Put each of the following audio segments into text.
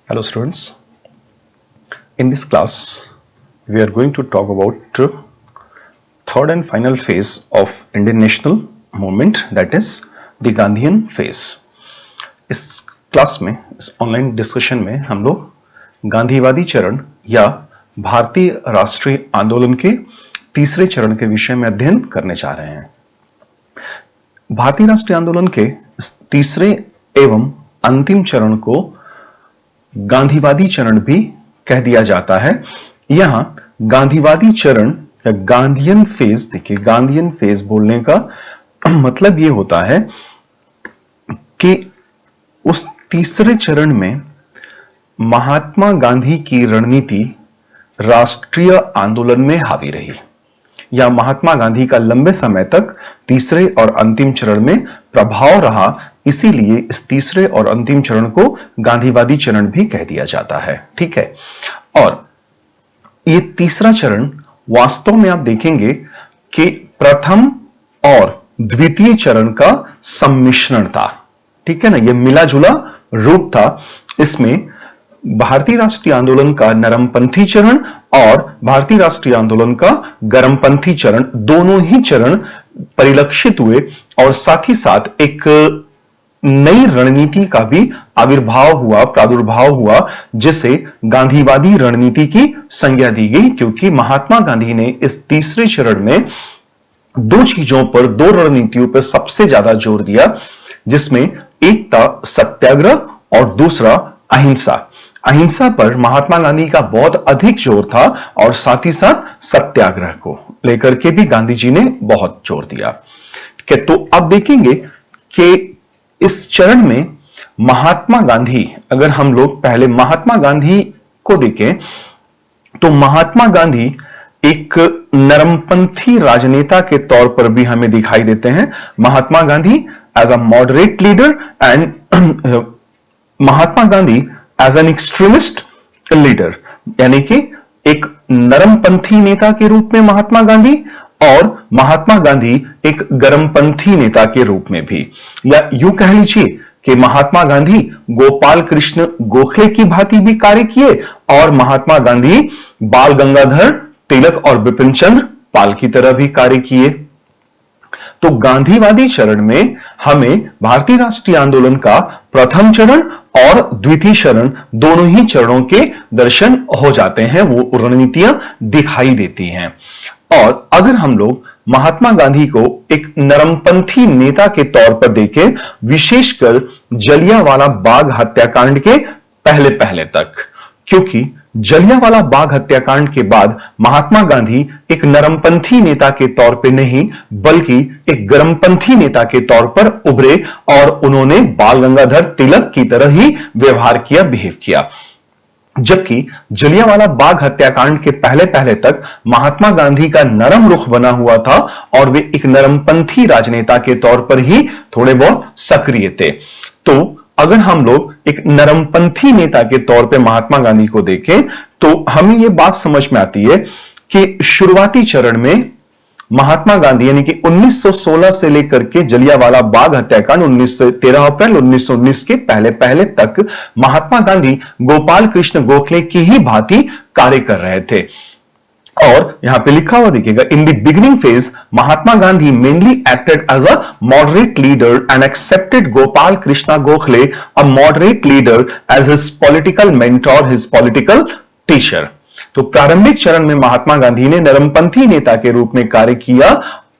Hello students, in this class we are going to talk about third and final phase of Indian national movement, that is the Gandhian phase. इस class में, इस online discussion में हम लोग गांधीवादी चरण या भारतीय राष्ट्रीय आंदोलन के तीसरे चरण के विषय में अध्ययन करने जा रहे हैं। भारतीय राष्ट्रीय आंदोलन के तीसरे एवं अंतिम चरण को गांधीवादी चरण भी कह दिया जाता है। यहां गांधीवादी चरण या गांधीयन फेज, देखिए गांधीयन फेज बोलने का मतलब यह होता है कि उस तीसरे चरण में महात्मा गांधी की रणनीति राष्ट्रीय आंदोलन में हावी रही, या महात्मा गांधी का लंबे समय तक तीसरे और अंतिम चरण में प्रभाव रहा, इसीलिए इस तीसरे और अंतिम चरण को गांधीवादी चरण भी कह दिया जाता है। ठीक है, और ये तीसरा चरण वास्तव में आप देखेंगे कि प्रथम और द्वितीय चरण का सम्मिश्रण था। ठीक है ना, यह मिला जुला रूप था। इसमें भारतीय राष्ट्रीय आंदोलन का नरमपंथी चरण और भारतीय राष्ट्रीय आंदोलन का गरमपंथी चरण, दोनों ही चरण परिलक्षित हुए और साथ ही साथ एक नई रणनीति का भी प्रादुर्भाव हुआ, जिसे गांधीवादी रणनीति की संज्ञा दी गई, क्योंकि महात्मा गांधी ने इस तीसरे चरण में दो चीजों पर, दो रणनीतियों पर सबसे ज्यादा जोर दिया, जिसमें एक था सत्याग्रह और दूसरा अहिंसा। अहिंसा पर महात्मा गांधी का बहुत अधिक जोर था और साथ ही साथ सत्याग्रह को लेकर के भी गांधी जी ने बहुत जोर दिया। तो अब देखेंगे कि इस चरण में महात्मा गांधी, अगर हम लोग पहले महात्मा गांधी को देखें तो महात्मा गांधी एक नरमपंथी राजनेता के तौर पर भी हमें दिखाई देते हैं। Mahatma Gandhi as a moderate leader and Mahatma Gandhi as an extremist leader, यानी कि एक नरमपंथी नेता के रूप में महात्मा गांधी और महात्मा गांधी एक गरमपंथी नेता के रूप में भी, या यूं कह लीजिए कि महात्मा गांधी गोपाल कृष्ण गोखले की भांति भी कार्य किए और महात्मा गांधी बाल गंगाधर तिलक और बिपिन चंद्र पाल की तरह भी कार्य किए। तो गांधीवादी चरण में हमें भारतीय राष्ट्रीय आंदोलन का प्रथम चरण और द्वितीय चरण, दोनों ही चरणों के दर्शन हो जाते हैं, वो रणनीतियां दिखाई देती हैं। और अगर हम लोग महात्मा गांधी को एक नरमपंथी नेता के तौर पर देखें, विशेषकर जलियांवाला बाग हत्याकांड के पहले तक, क्योंकि जलियांवाला बाग हत्याकांड के बाद महात्मा गांधी एक नरमपंथी नेता के तौर पर नहीं बल्कि एक गरमपंथी नेता के तौर पर उभरे और उन्होंने बाल गंगाधर तिलक की तरह ही व्यवहार किया, बिहेव किया। जबकि जलियांवाला बाग हत्याकांड के पहले तक महात्मा गांधी का नरम रुख बना हुआ था और वे एक नरमपंथी राजनेता के तौर पर ही थोड़े बहुत सक्रिय थे। तो अगर हम लोग एक नरमपंथी नेता के तौर पे महात्मा गांधी को देखें तो हमें यह बात समझ में आती है कि शुरुआती चरण में महात्मा गांधी, यानी कि 1916 से लेकर के जलियांवाला बाग हत्याकांड 13 अप्रैल 1919 के पहले तक महात्मा गांधी गोपाल कृष्ण गोखले की ही भांति कार्य कर रहे थे। और यहां पे लिखा हुआ देखिएगा, in the beginning phase Mahatma Gandhi mainly acted as a moderate leader and accepted Gopal Krishna Gokhale a moderate leader as his political mentor, his political teacher. तो प्रारंभिक चरण में महात्मा गांधी ने नरमपंथी नेता के रूप में कार्य किया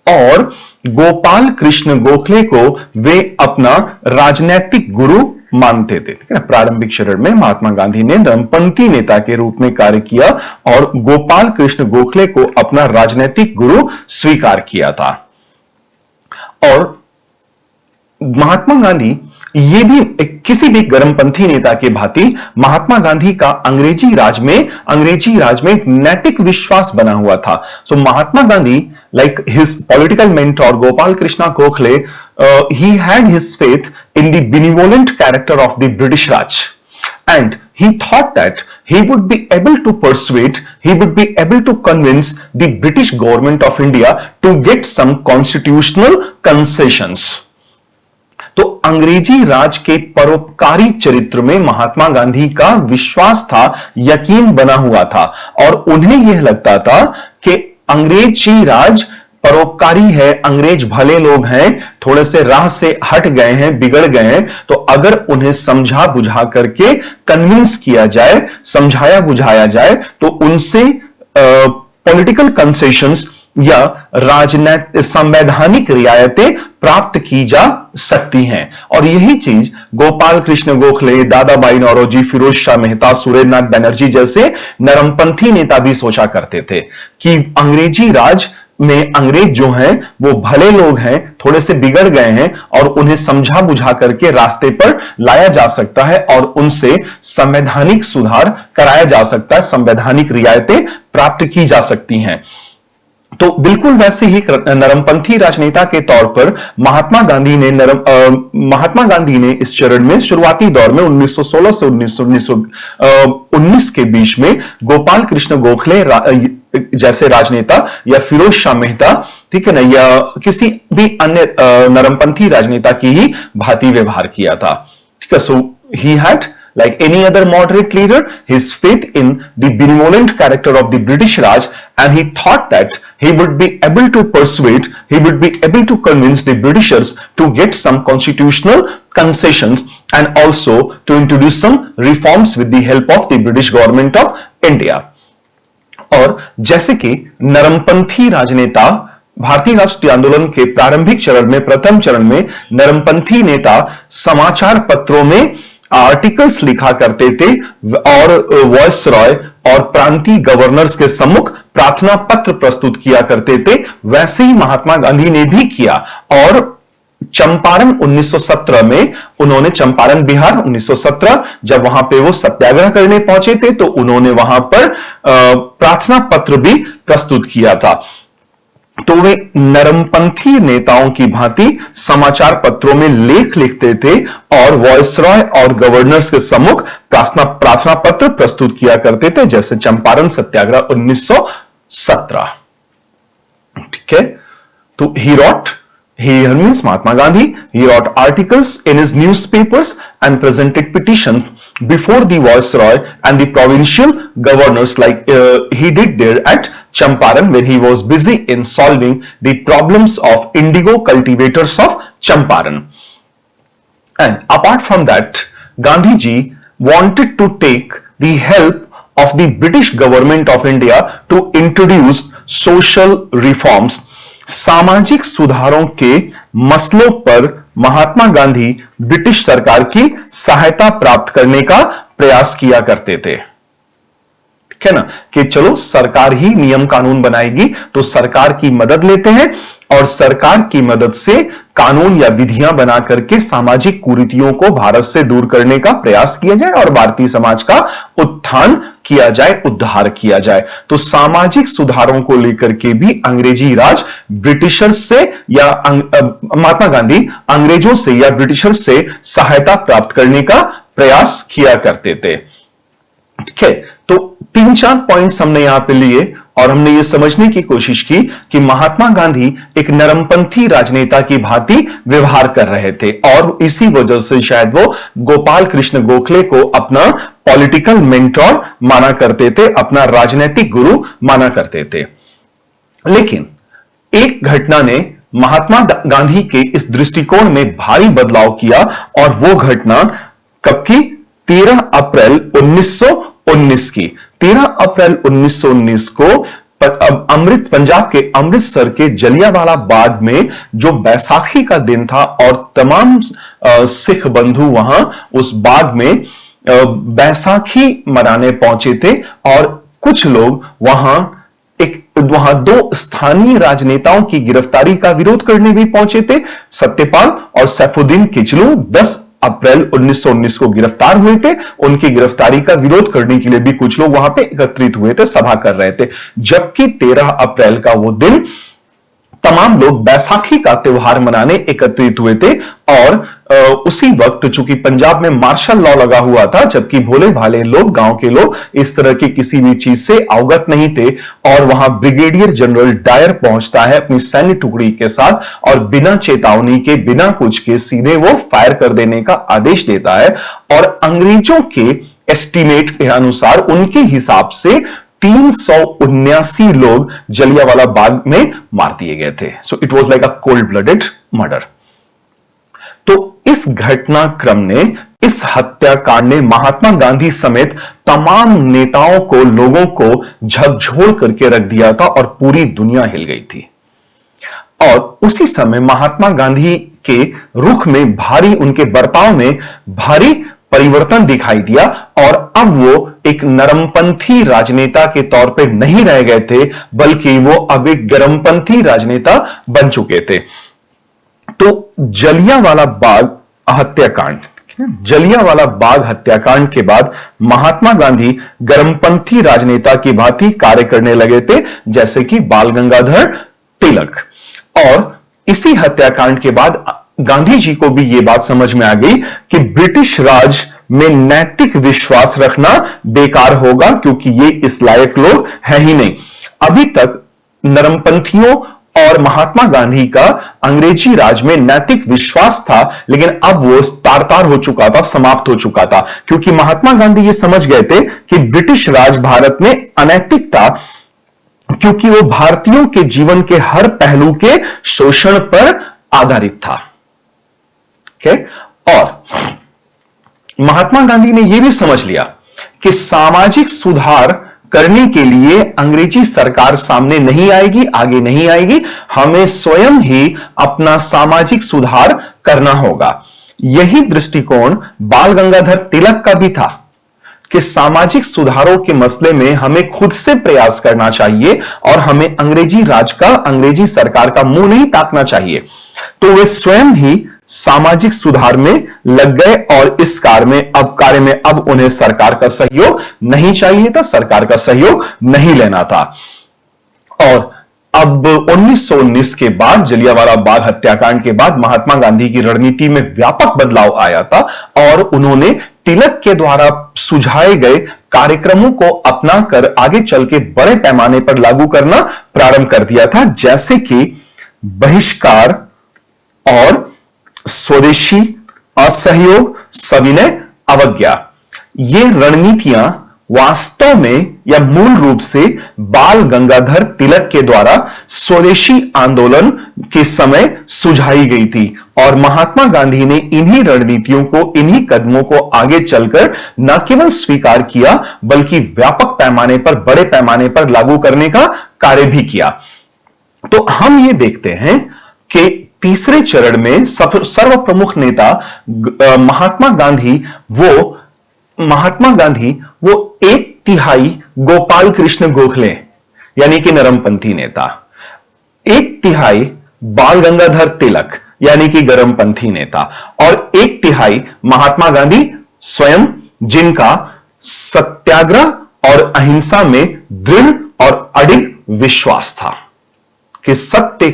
और गोपाल कृष्ण गोखले को वे अपना राजनैतिक गुरु मानते थे। ठीक है, प्रारंभिक चरण में महात्मा गांधी ने नरमपंथी नेता के रूप में कार्य किया और गोपाल कृष्ण गोखले को अपना राजनैतिक गुरु स्वीकार किया था। और महात्मा गांधी ये भी किसी भी गरमपंथी नेता के भांति महात्मा गांधी का अंग्रेजी राज में एक नैतिक विश्वास बना हुआ था। सो Mahatma Gandhi, like his political mentor Gopal Krishna Gokhale, he had his faith in the benevolent character of the British Raj, and he thought that he would be able to convince the British government of India to get some constitutional concessions. तो अंग्रेजी राज के परोपकारी चरित्र में महात्मा गांधी का विश्वास था, यकीन बना हुआ था, और उन्हें यह लगता था कि अंग्रेजी राज परोपकारी है, अंग्रेज भले लोग हैं, थोड़े से राह से हट गए हैं, बिगड़ गए हैं, तो अगर उन्हें समझा बुझा करके कन्विंस किया जाए, समझाया बुझाया जाए, तो उनसे पॉलिटिकल कंसेशंस या राजनीतिक संवैधानिक रियायतें प्राप्त की जा सकती हैं। और यही चीज गोपाल कृष्ण गोखले, दादाबाई नौरोजी, फिरोज शाह मेहता, सुरेंद्रनाथ बनर्जी जैसे नरमपंथी नेता भी सोचा करते थे कि अंग्रेजी राज में अंग्रेज जो हैं वो भले लोग हैं, थोड़े से बिगड़ गए हैं, और उन्हें समझा बुझा करके रास्ते पर लाया जा सकता है और उनसे संवैधानिक सुधार कराया जा सकता है, संवैधानिक रियायतें प्राप्त की जा सकती हैं। तो बिल्कुल वैसे ही नरमपंथी राजनेता के तौर पर महात्मा गांधी ने इस चरण में शुरुआती दौर में 1916 से 1919 के बीच में गोपाल कृष्ण गोखले जैसे राजनेता या फिरोज शाह मेहता, ठीक है ना, या किसी भी अन्य नरमपंथी राजनेता की ही भांति व्यवहार किया था। ठीक है, so he had, like any other moderate leader, his faith in the benevolent character of the British Raj, and he thought that he would be able to persuade, he would be able to convince the Britishers to get some constitutional concessions and also to introduce some reforms with the help of the British government of India. और जैसे कि नरमपंथी राजनेता भारतीय राष्ट्रीय आंदोलन के प्रारंभिक चरण में, प्रथम चरण में नरमपंथी नेता समाचार पत्रों में आर्टिकल्स लिखा करते थे और वॉइसरॉय और प्रांतीय गवर्नर्स के सम्मुख प्रार्थना पत्र प्रस्तुत किया करते थे, वैसे ही महात्मा गांधी ने भी किया। और चंपारण 1917 में उन्होंने, चंपारण बिहार 1917, जब वहां पे वो सत्याग्रह करने पहुंचे थे, तो उन्होंने वहां पर प्रार्थना पत्र भी प्रस्तुत किया था। तो वे नरमपंथी नेताओं की भांति समाचार पत्रों में लेख लिखते थे और वॉइसरॉय और गवर्नर्स के सम्मुख प्रार्थना पत्र प्रस्तुत किया करते थे, जैसे चंपारण सत्याग्रह 1917। ठीक है, तो he means Mahatma Gandhi, he wrote articles in his newspapers and presented petitions before the viceroy and the provincial governors, like he did there at Champaran, when he was busy in solving the problems of indigo cultivators of Champaran. And apart from that, Gandhi ji wanted to take the help of the British government of India to introduce social reforms. सामाजिक सुधारों के मसलों पर Mahatma Gandhi British सरकार की सहायता प्राप्त करने का प्रयास किया करते थे। ठीक है ना, कि चलो सरकार ही नियम कानून बनाएगी, तो सरकार की मदद लेते हैं और सरकार की मदद से कानून या विधियां बना करके सामाजिक कुरीतियों को भारत से दूर करने का प्रयास किया जाए और भारतीय समाज का उत्थान किया जाए, उद्धार किया जाए। तो सामाजिक सुधारों को लेकर के भी अंग्रेजी राज ब्रिटिशर्स से या महात्मा गांधी अंग्रेजों से या ब्रिटिशर्स से सहायता प्राप्त करने का प्रयास किया करते थे। ठीक है, तो 3-4 पॉइंट्स हमने यहां पे लिए और हमने ये समझने की कोशिश की कि महात्मा गांधी एक नरमपंथी राजनेता की भांति व्यवहार कर रहे थे और इसी वजह से शायद वो गोपाल कृष्ण गोखले को अपना पॉलिटिकल मेंटोर माना करते थे, अपना राजनीतिक गुरु माना करते थे। लेकिन एक घटना ने महात्मा गांधी के इस दृष्टिकोण में भारी बदलाव किया और वो घटना कब की? 13 अप्रैल 1919 की। 13 अप्रैल 1919 को पंजाब के अमृतसर के जलियांवाला बाग में जो बैसाखी का दिन था और तमाम सिख बंधु वहां उस बाग में बैसाखी मनाने पहुंचे थे और कुछ लोग वहां दो स्थानीय राजनेताओं की गिरफ्तारी का विरोध करने भी पहुंचे थे। सत्यपाल और सैफुद्दीन किचलू 10 अप्रैल 1919 को गिरफ्तार हुए थे। उनकी गिरफ्तारी का विरोध करने के लिए भी कुछ लोग वहां पे एकत्रित हुए थे, सभा कर रहे थे। जबकि 13 अप्रैल का वो दिन तमाम लोग बैसाखी का त्योहार मनाने एकत्रित हुए थे और उसी वक्त चूंकि पंजाब में मार्शल लॉ लगा हुआ था, जबकि भोले भाले लोग, गांव के लोग इस तरह की किसी भी चीज से अवगत नहीं थे, और वहां ब्रिगेडियर जनरल डायर पहुंचता है अपनी सैन्य टुकड़ी के साथ और बिना चेतावनी के, बिना कुछ के सीधे वो फायर कर देने का आदेश देता है। और अंग्रेजों के एस्टिमेट के अनुसार, उनके हिसाब से 379 लोग जलियांवाला बाग में मार दिए गए थे। So it was like a cold blooded murder. तो इस घटनाक्रम ने, इस हत्याकांड ने महात्मा गांधी समेत तमाम नेताओं को, लोगों को झकझोर करके रख दिया था और पूरी दुनिया हिल गई थी। और उसी समय महात्मा गांधी के रुख में भारी, उनके बर्ताव में भारी परिवर्तन दिखाई दिया, और अब वो एक नरमपंथी राजनेता के तौर पे नहीं रह गए थे, बल्कि वो अब एक गर्मपंथी राजनेता बन चुके थे। तो जलियांवाला बाग हत्याकांड, जलियांवाला बाग हत्याकांड के बाद महात्मा गांधी गर्मपंथी राजनेता की भांति कार्य करने लगे थे, जैसे कि बाल गंगाधर तिलक। और इसी हत्याकांड के बाद गांधी जी को भी यह बात समझ में आ गई कि ब्रिटिश राज में नैतिक विश्वास रखना बेकार होगा, क्योंकि ये इस लायक लोग हैं ही नहीं। अभी तक नरमपंथियों और महात्मा गांधी का अंग्रेजी राज में नैतिक विश्वास था, लेकिन अब वो तार-तार हो चुका था, समाप्त हो चुका था, क्योंकि महात्मा गांधी ये समझ गए थे कि ब्रिटिश राज भारत में अनैतिक था, क्योंकि वो भारतीयों के जीवन के हर पहलू के शोषण पर आधारित था। और महात्मा गांधी ने यह भी समझ लिया कि सामाजिक सुधार करने के लिए अंग्रेजी सरकार सामने नहीं आएगी, आगे नहीं आएगी, हमें स्वयं ही अपना सामाजिक सुधार करना होगा। यही दृष्टिकोण बाल गंगाधर तिलक का भी था कि सामाजिक सुधारों के मसले में हमें खुद से प्रयास करना चाहिए और हमें अंग्रेजी राज का, अंग्रेजी सरकार का मुंह नहीं ताकना चाहिए। तो वे स्वयं ही सामाजिक सुधार में लग गए, और इस कार्य में अब उन्हें सरकार का सहयोग नहीं चाहिए था, सरकार का सहयोग नहीं लेना था। और अब 1919 के बाद, जलियांवाला बाग हत्याकांड के बाद महात्मा गांधी की रणनीति में व्यापक बदलाव आया था, और उन्होंने तिलक के द्वारा सुझाए गए कार्यक्रमों को अपनाकर आगे चल के बड़े पैमाने पर लागू करना प्रारंभ कर दिया था, जैसे कि बहिष्कार और स्वदेशी, असहयोग, सविनय अवज्ञा। ये रणनीतियां वास्तव में या मूल रूप से बाल गंगाधर तिलक के द्वारा स्वदेशी आंदोलन के समय सुझाई गई थी, और महात्मा गांधी ने इन्हीं रणनीतियों को, इन्हीं कदमों को आगे चलकर न केवल स्वीकार किया, बल्कि व्यापक पैमाने पर, बड़े पैमाने पर लागू करने का कार्य भी किया। तो हम ये देखते हैं कि तीसरे चरण में सर्व प्रमुख नेता महात्मा गांधी वो 1/3 गोपाल कृष्ण गोखले यानी कि नरमपंथी नेता, 1/3 बाल गंगाधर तिलक यानी कि गर्मपंथी नेता, और 1/3 महात्मा गांधी स्वयं, जिनका सत्याग्रह और अहिंसा में दृढ़ और अडिग विश्वास था कि सत्य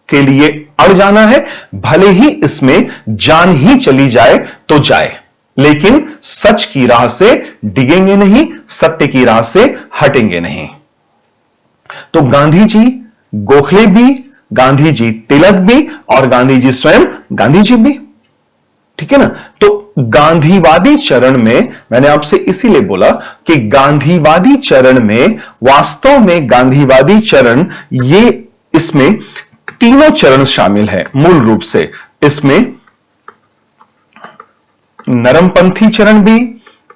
के लिए अड़ जाना है, भले ही इसमें जान ही चली जाए तो जाए, लेकिन सच की राह से डिगेंगे नहीं, सत्य की राह से हटेंगे नहीं। तो गांधी जी गोखले भी, गांधी जी तिलक भी, और गांधी जी स्वयं गांधी जी भी, ठीक है ना। तो गांधीवादी चरण में, मैंने आपसे इसीलिए बोला कि गांधीवादी चरण में, वास्तव में गांधीवादी चरण, ये इसमें तीनों चरण शामिल है मूल रूप से। इसमें नरमपंथी चरण भी,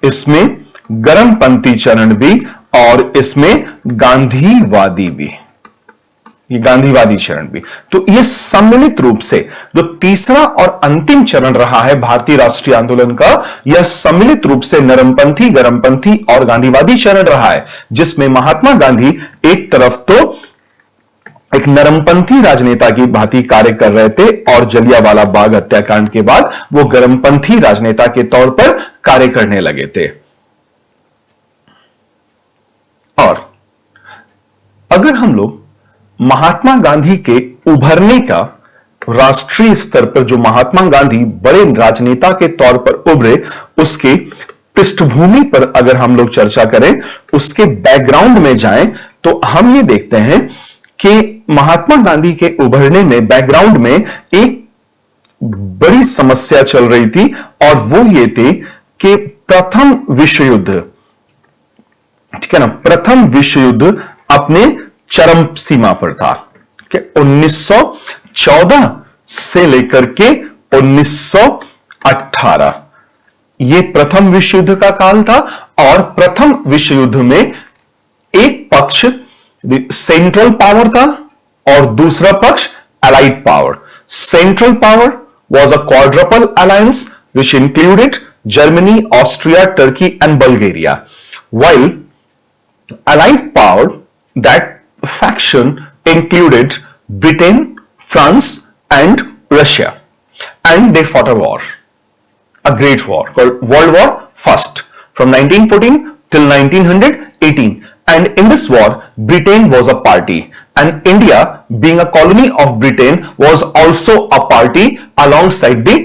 इसमें गर्मपंथी चरण भी, और इसमें गांधीवादी भी, ये गांधीवादी चरण भी। तो ये सम्मिलित रूप से जो तीसरा और अंतिम चरण रहा है भारतीय राष्ट्रीय आंदोलन का, यह सम्मिलित रूप से नरमपंथी, गर्मपंथी और गांधीवादी चरण रहा है, जिसमें महात्मा गांधी एक तरफ तो एक नरमपंथी राजनेता की भांति कार्य कर रहे थे, और जलियांवाला बाग हत्याकांड के बाद वो गर्मपंथी राजनेता के तौर पर कार्य करने लगे थे। और अगर हम लोग महात्मा गांधी के उभरने का राष्ट्रीय स्तर पर जो महात्मा गांधी बड़े राजनेता के तौर पर उभरे, उसके पृष्ठभूमि पर अगर हम लोग चर्चा करें, उसके बैकग्राउंड में जाएं, तो हम ये देखते हैं कि महात्मा गांधी के उभरने में बैकग्राउंड में एक बड़ी समस्या चल रही थी, और वो ये थी कि प्रथम विश्व युद्ध, ठीक है ना, प्रथम विश्व युद्ध अपने चरम सीमा पर था कि 1914 से लेकर के 1918 ये प्रथम विश्व युद्ध का काल था। और प्रथम विश्व युद्ध में एक पक्ष सेंट्रल पावर था और दूसरा पक्ष allied power. Central power was a quadruple alliance which included Germany, Austria, Turkey and Bulgaria, while allied power, that faction included Britain, France and Russia, and they fought a war, a great war called World War First from 1914 till 1918, and in this war Britain was a party and India, being a colony of Britain, was also a party alongside the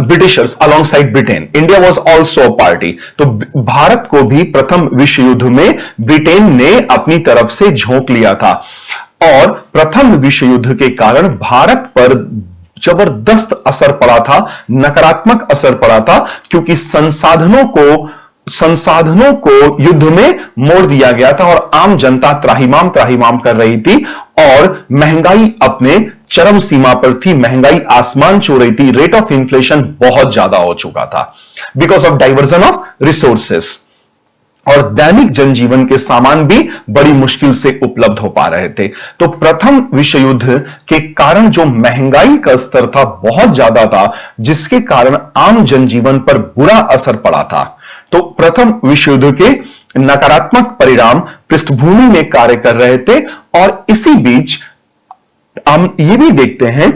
Britishers, alongside Britain. India was also a party. तो भारत को भी प्रथम विश्व युद्ध में Britain ने अपनी तरफ से झोंक लिया था, और प्रथम विश्व युद्ध के कारण भारत पर जबरदस्त असर पड़ा था, नकारात्मक असर पड़ा था, क्योंकि संसाधनों को युद्ध में मोड़ दिया गया था और आम जनता त्राहिमाम कर रही थी, और महंगाई अपने चरम सीमा पर थी, महंगाई आसमान छू रही थी, रेट ऑफ इन्फ्लेशन बहुत ज्यादा हो चुका था because of diversion of resources, और दैनिक जनजीवन के सामान भी बड़ी मुश्किल से उपलब्ध हो पा रहे थे। तो प्रथम विश्व युद्ध के कारण जो महंगाई का स्तर था बहुत ज्यादा था, जिसके कारण आम जनजीवन पर बुरा असर पड़ा था। तो प्रथम विश्व युद्ध के नकारात्मक परिणाम पृष्ठभूमि में कार्य कर रहे थे, और इसी बीच हम ये भी देखते हैं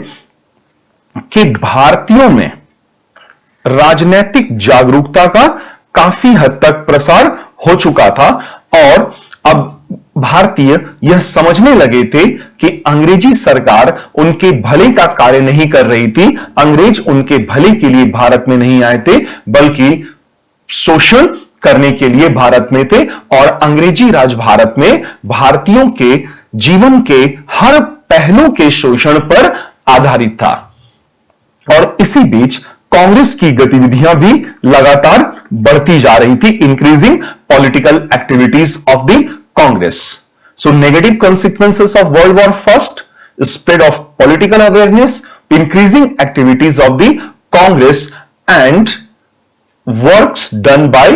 कि भारतीयों में राजनीतिक जागरूकता का काफी हद तक प्रसार हो चुका था, और अब भारतीय यह समझने लगे थे कि अंग्रेजी सरकार उनके भले का कार्य नहीं कर रही थी, अंग्रेज उनके भले के लिए भारत में नहीं आए थे, बल्कि शोषण करने के लिए भारत में थे, और अंग्रेजी राज भारत में भारतीयों के जीवन के हर पहलू के शोषण पर आधारित था। और इसी बीच कांग्रेस की गतिविधियां भी लगातार बढ़ती जा रही थी, increasing political activities of the Congress. So negative consequences of world war first, spread of political awareness, increasing activities of the Congress and works done by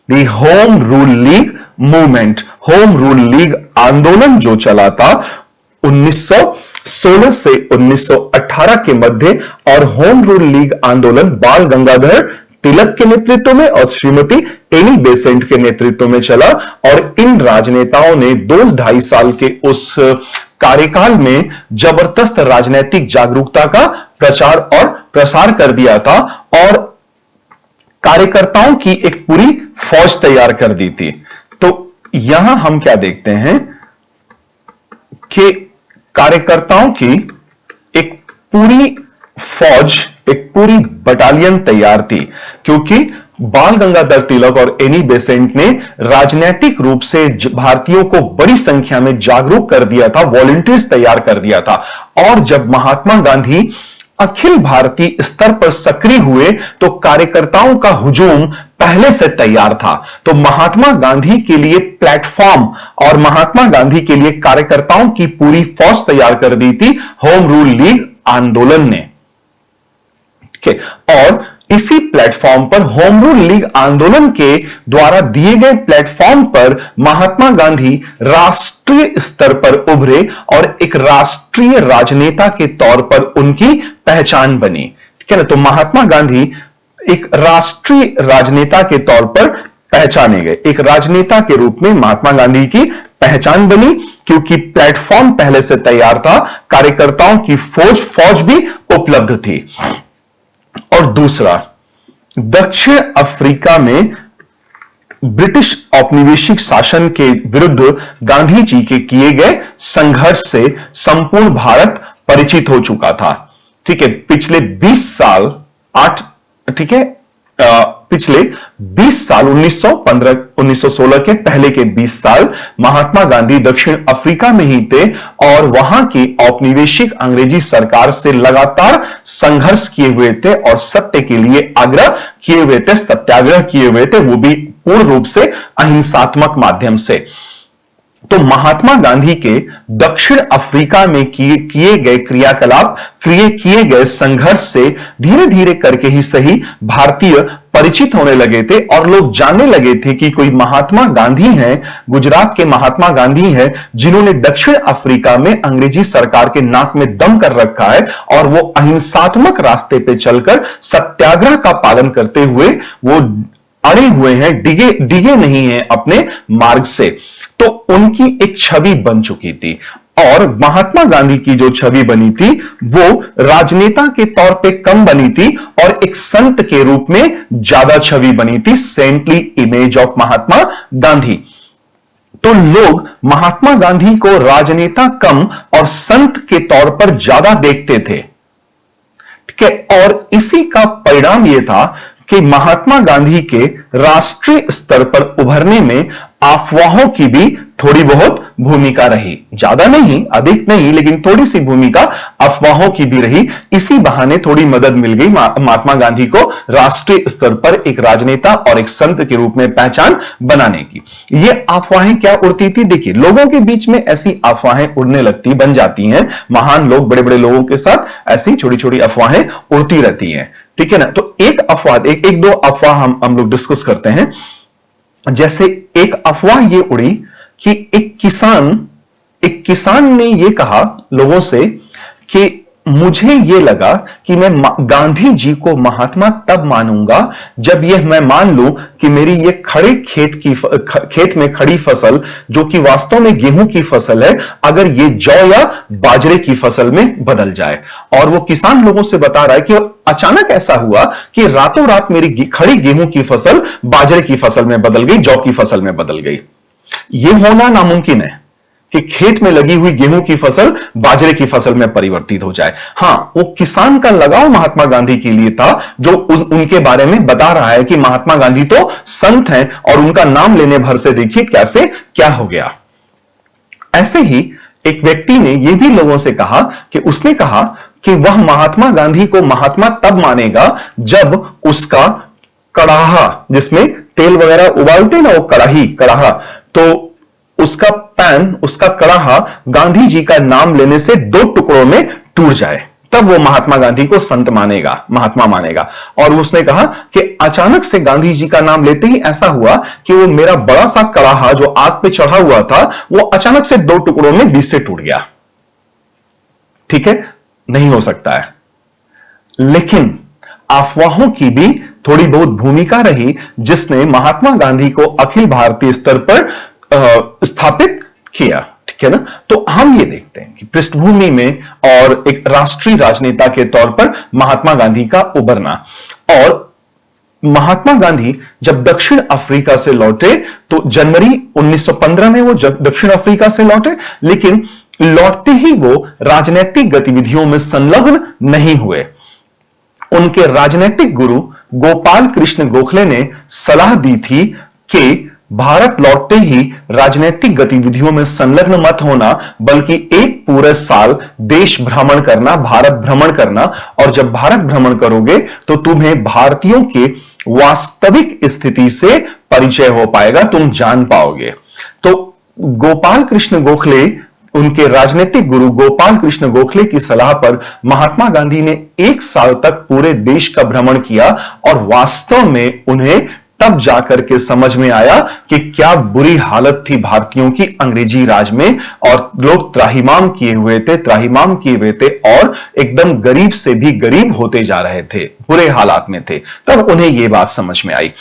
the home rule league movement. Home rule league आंदोलन जो चला था 1916 से 1918 के मध्य, और home rule league आंदोलन बाल गंगाधर तिलक के नेतृत्व में और श्रीमती एनी बेसेंट के नेतृत्व में चला, और इन राजनेताओं ने 2-2.5 साल के उस कार्यकाल में जबरदस्त राजनीतिक जागरूकता का प्रचार और प्रसार कर दिया था, और कार्यकर्ताओं की एक पूरी फौज तैयार कर दी थी। तो यहां हम क्या देखते हैं कि कार्यकर्ताओं की एक पूरी फौज, एक पूरी बटालियन तैयार थी, क्योंकि बाल गंगाधर तिलक और एनी बेसेंट ने राजनीतिक रूप से भारतीयों को बड़ी संख्या में जागरूक कर दिया था, वॉलंटियर्स तैयार कर दिया था। और जब महात्मा गांधी अखिल भारतीय स्तर पर सक्रिय हुए, तो कार्यकर्ताओं का हुजूम पहले से तैयार था। तो महात्मा गांधी के लिए प्लेटफॉर्म और महात्मा गांधी के लिए कार्यकर्ताओं की पूरी फौज तैयार कर दी थी होम रूल लीग आंदोलन ने। और इसी प्लेटफॉर्म पर, होम रूल लीग आंदोलन के द्वारा दिए गए प्लेटफॉर्म पर महात्मा गांधी राष्ट्रीय स्तर पर उभरे, और एक राष्ट्रीय राजनेता के तौर पर उनकी पहचान बनी। ठीक है ना। तो महात्मा गांधी एक राष्ट्रीय राजनेता के तौर पर पहचाने गए, एक राजनेता के रूप में महात्मा गांधी की पहचान बनी, क्योंकि प्लेटफॉर्म पहले से तैयार था, कार्यकर्ताओं की फौज भी उपलब्ध थी। और दूसरा, दक्षिण अफ्रीका में ब्रिटिश औपनिवेशिक शासन के विरुद्ध गांधी जी के किए गए संघर्ष से संपूर्ण भारत परिचित हो चुका था। ठीक है, पिछले 20 साल 8, ठीक है, पिछले 20 साल 1916 के पहले के 20 साल महात्मा गांधी दक्षिण अफ्रीका में ही थे और वहां की औपनिवेशिक अंग्रेजी सरकार से लगातार संघर्ष किए हुए थे और सत्य के लिए आग्रह किए हुए थे, सत्याग्रह किए हुए थे, वो भी पूर्ण रूप से अहिंसात्मक माध्यम से। तो महात्मा गांधी के दक्षिण अफ्रीका में किए गए क्रियाकलाप, किए गए संघर्ष से धीरे धीरे करके ही सही भारतीय परिचित होने लगे थे और लोग जानने लगे थे कि कोई महात्मा गांधी हैं, गुजरात के महात्मा गांधी हैं, जिन्होंने दक्षिण अफ्रीका में अंग्रेजी सरकार के नाक में दम कर रखा है और वो अहिंसात्मक रास्ते पे चलकर सत्याग्रह का पालन करते हुए वो अड़े हुए हैं, डिगे नहीं है अपने मार्ग से। तो उनकी एक छवि बन चुकी थी और महात्मा गांधी की जो छवि बनी थी वो राजनेता के तौर पे कम बनी थी और एक संत के रूप में ज्यादा छवि बनी थी, saintly image of Mahatma Gandhi. तो लोग महात्मा गांधी को राजनेता कम और संत के तौर पर ज्यादा देखते थे, ठीक है। और इसी का परिणाम यह था कि महात्मा गांधी के राष्ट्रीय स्तर पर उभरने में अफवाहों की भी थोड़ी बहुत भूमिका रही, ज्यादा नहीं, अधिक नहीं, लेकिन थोड़ी सी भूमिका अफवाहों की भी रही। इसी बहाने थोड़ी मदद मिल गई महात्मा गांधी को राष्ट्रीय स्तर पर एक राजनेता और एक संत के रूप में पहचान बनाने की। ये अफवाहें क्या उड़ती थी? देखिए, लोगों के बीच में ऐसी अफवाहें उड़ने लगती, बन जाती हैं। महान लोग, बड़े बड़े लोगों के साथ ऐसी छोटी छोटी अफवाहें उड़ती रहती हैं, ठीक है ना। तो एक अफवाह, एक दो अफवाह हम लोग डिस्कस करते हैं। जैसे एक अफवाह ये उड़ी कि एक किसान ने ये कहा लोगों से कि मुझे ये लगा कि मैं गांधी जी को महात्मा तब मानूंगा जब मैं मान लूं कि मेरी ये खड़े खेत में खड़ी फसल, जो कि वास्तव में गेहूं की फसल है, अगर ये जौ या बाजरे की फसल में बदल जाए। और वो किसान लोगों से बता रहा है कि अचानक ऐसा हुआ कि रातों रात मेरी खड़ी गेहूं की फसल बाजरे की फसल में बदल गई, जौ की फसल में बदल गई। यह होना नामुमकिन है कि खेत में लगी हुई गेहूं की फसल बाजरे की फसल में परिवर्तित हो जाए। हां, वो किसान का लगाव महात्मा गांधी के लिए था, जो उनके बारे में बता रहा है कि महात्मा गांधी तो संत हैं और उनका नाम लेने भर से देखिए कैसे क्या हो गया। ऐसे ही एक व्यक्ति ने यह भी लोगों से कहा कि उसने कहा कि वह महात्मा गांधी को महात्मा तब मानेगा जब उसका कड़ाहा, जिसमें तेल वगैरह उबालते ना, वो कड़ाहा, तो उसका पैन, उसका कड़ाहा गांधी जी का नाम लेने से 2 टुकड़ों में टूट जाए, तब वो महात्मा गांधी को संत मानेगा, महात्मा मानेगा। और उसने कहा कि अचानक से गांधी जी का नाम लेते ही ऐसा हुआ कि वो मेरा बड़ा सा कड़ाहा जो आग पे चढ़ा हुआ था, वो अचानक से 2 टुकड़ों में बीच से टूट गया। ठीक है, नहीं हो सकता है। लेकिन अफवाहों की भी थोड़ी बहुत भूमिका रही, जिसने महात्मा गांधी को अखिल भारतीय स्तर पर स्थापित किया, ठीक है ना। तो हम ये देखते हैं कि पृष्ठभूमि में और एक राष्ट्रीय राजनेता के तौर पर महात्मा गांधी का उभरना। और महात्मा गांधी जब दक्षिण अफ्रीका से लौटे तो जनवरी 1915 में वो दक्षिण अफ्रीका से लौटे, लेकिन लौटते ही वो राजनीतिक गतिविधियों में संलग्न नहीं हुए। उनके राजनीतिक गुरु गोपाल कृष्ण गोखले ने सलाह दी थी कि भारत लौटते ही राजनीतिक गतिविधियों में संलग्न मत होना, बल्कि एक पूरे साल देश भ्रमण करना, भारत भ्रमण करना। और जब भारत भ्रमण करोगे तो तुम्हें भारतीयों के वास्तविक स्थिति से परिचय हो पाएगा, तुम जान पाओगे। तो गोपाल कृष्ण गोखले, उनके राजनीतिक गुरु गोपाल कृष्ण गोखले की सलाह पर महात्मा गांधी ने 1 साल तक पूरे देश का भ्रमण किया और वास्तव में उन्हें तब जाकर के समझ में आया कि क्या बुरी हालत थी भारतीयों की अंग्रेजी राज में, और लोग त्राहिमाम किए हुए थे और एकदम गरीब से भी गरीब होते जा रहे थे, बुरे हालात में थे। तब उन्हें यह बात समझ में आई।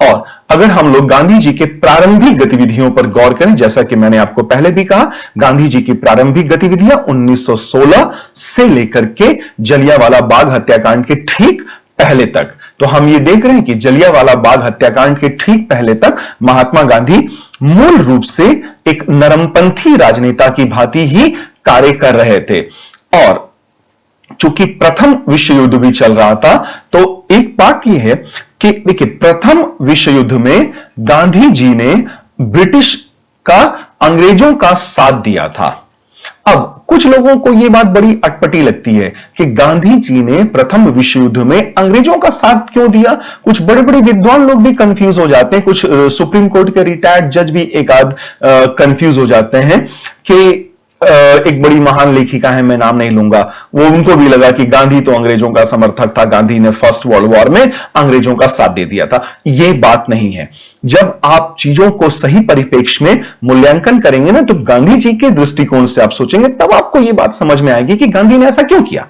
और अगर हम लोग गांधी जी के प्रारंभिक गतिविधियों पर गौर करें, जैसा कि मैंने आपको पहले भी कहा, गांधी जी की प्रारंभिक गतिविधियां 1916 से लेकर के जलियांवाला बाग हत्याकांड के ठीक पहले तक, तो हम ये देख रहे हैं कि जलियांवाला बाग हत्याकांड के ठीक पहले तक महात्मा गांधी मूल रूप से एक नरमपंथी राजनेता की भांति ही कार्य कर रहे थे। और चूंकि प्रथम विश्व युद्ध भी चल रहा था, तो एक बात यह है कि देखिए, प्रथम विश्व युद्ध में गांधी जी ने ब्रिटिश का, अंग्रेजों का साथ दिया था। अब कुछ लोगों को यह बात बड़ी अटपटी लगती है कि गांधी जी ने प्रथम विश्व युद्ध में अंग्रेजों का साथ क्यों दिया। कुछ बड़े बड़े विद्वान लोग भी कंफ्यूज हो जाते हैं, कुछ सुप्रीम कोर्ट के रिटायर्ड जज भी एक आध कंफ्यूज हो जाते हैं कि एक बड़ी महान लेखिका है, मैं नाम नहीं लूंगा, वो उनको भी लगा कि गांधी तो अंग्रेजों का समर्थक था, गांधी ने फर्स्ट वर्ल्ड वॉर में अंग्रेजों का साथ दे दिया था। यह बात नहीं है। जब आप चीजों को सही परिप्रेक्ष्य में मूल्यांकन करेंगे ना, तो गांधी जी के दृष्टिकोण से आप सोचेंगे, तब आपको यह बात समझ में आएगी कि गांधी ने ऐसा क्यों किया।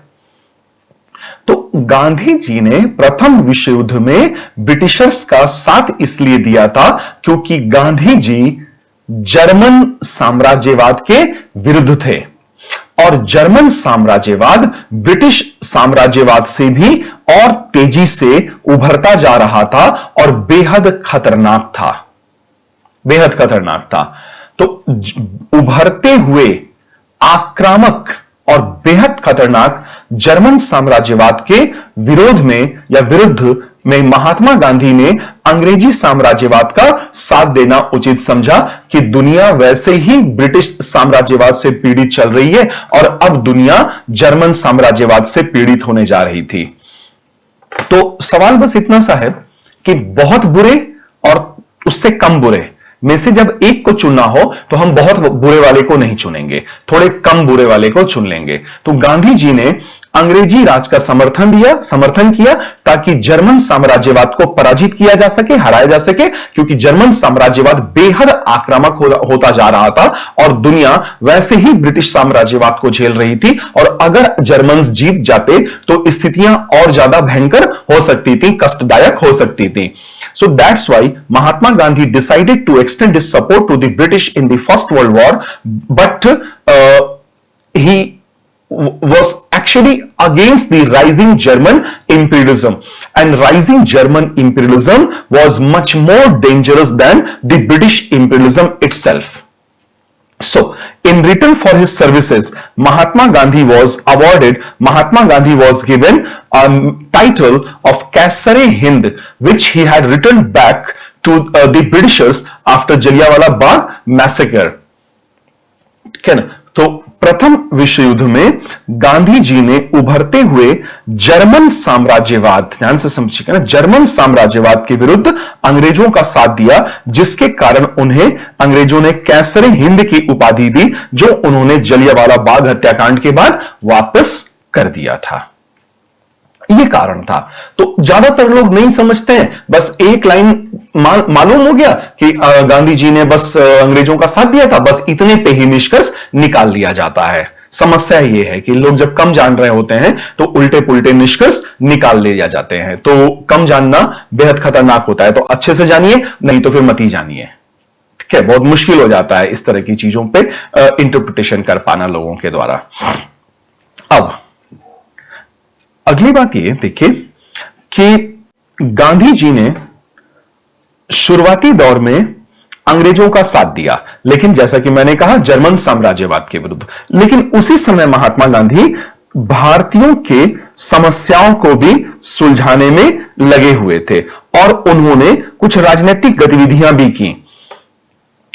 तो गांधी जी ने प्रथम विश्व युद्ध में ब्रिटिशर्स का साथ इसलिए दिया था क्योंकि गांधी जी जर्मन साम्राज्यवाद के विरुद्ध थे, और जर्मन साम्राज्यवाद ब्रिटिश साम्राज्यवाद से भी और तेजी से उभरता जा रहा था और बेहद खतरनाक था, बेहद खतरनाक था। तो उभरते हुए आक्रामक और बेहद खतरनाक जर्मन साम्राज्यवाद के विरोध में या विरुद्ध में महात्मा गांधी ने अंग्रेजी साम्राज्यवाद का साथ देना उचित समझा कि दुनिया वैसे ही ब्रिटिश साम्राज्यवाद से पीड़ित चल रही है और अब दुनिया जर्मन साम्राज्यवाद से पीड़ित होने जा रही थी। तो सवाल बस इतना सा है कि बहुत बुरे और उससे कम बुरे में से जब एक को चुनना हो तो हम बहुत बुरे वाले को नहीं चुनेंगे, थोड़े कम बुरे वाले को चुन लेंगे। तो गांधी जी ने अंग्रेजी राज का समर्थन किया ताकि जर्मन साम्राज्यवाद को पराजित किया जा सके, हराया जा सके, क्योंकि जर्मन साम्राज्यवाद बेहद आक्रामक होता जा रहा था और दुनिया वैसे ही ब्रिटिश साम्राज्यवाद को झेल रही थी, और अगर जर्मन्स जीत जाते तो स्थितियां और ज्यादा भयंकर हो सकती थी, कष्टदायक हो सकती थी। So that's why Mahatma Gandhi decided to extend his support to the British in the First World War, but he was actually against the rising German imperialism, and rising German imperialism was much more dangerous than the British imperialism itself. So, in return for his services, Mahatma Gandhi was given a title of Kaisar-e-Hind, which he had written back to the Britishers after Jallianwala Bagh massacre. ठीक है ना? तो प्रथम विश्व युद्ध में गांधी जी ने उभरते हुए जर्मन साम्राज्यवाद, ध्यान से समझिएगा ना, जर्मन साम्राज्यवाद के विरुद्ध अंग्रेजों का साथ दिया, जिसके कारण उन्हें अंग्रेजों ने कैसर-ए-हिंद की उपाधि दी, जो उन्होंने जलियांवाला बाग हत्याकांड के बाद वापस कर दिया था। यह कारण था। तो ज्यादातर लोग नहीं समझते हैं, बस एक लाइन मालूम हो गया कि गांधी जी ने बस अंग्रेजों का साथ दिया था, बस इतने पे ही निष्कर्ष निकाल लिया जाता है। समस्या यह है कि लोग जब कम जान रहे होते हैं तो उल्टे पुल्टे निष्कर्ष निकाल लिए जाते हैं। तो कम जानना बेहद खतरनाक होता है, तो अच्छे से जानिए, नहीं तो फिर मत ही जानिए। ठीक है, बहुत मुश्किल हो जाता है इस तरह की चीजों पे इंटरप्रिटेशन कर पाना लोगों के द्वारा। अब अगली बात ये देखिए कि गांधी जी ने शुरुआती दौर में अंग्रेजों का साथ दिया, लेकिन जैसा कि मैंने कहा जर्मन साम्राज्यवाद के विरुद्ध। लेकिन उसी समय महात्मा गांधी भारतीयों के समस्याओं को भी सुलझाने में लगे हुए थे और उन्होंने कुछ राजनीतिक गतिविधियां भी की।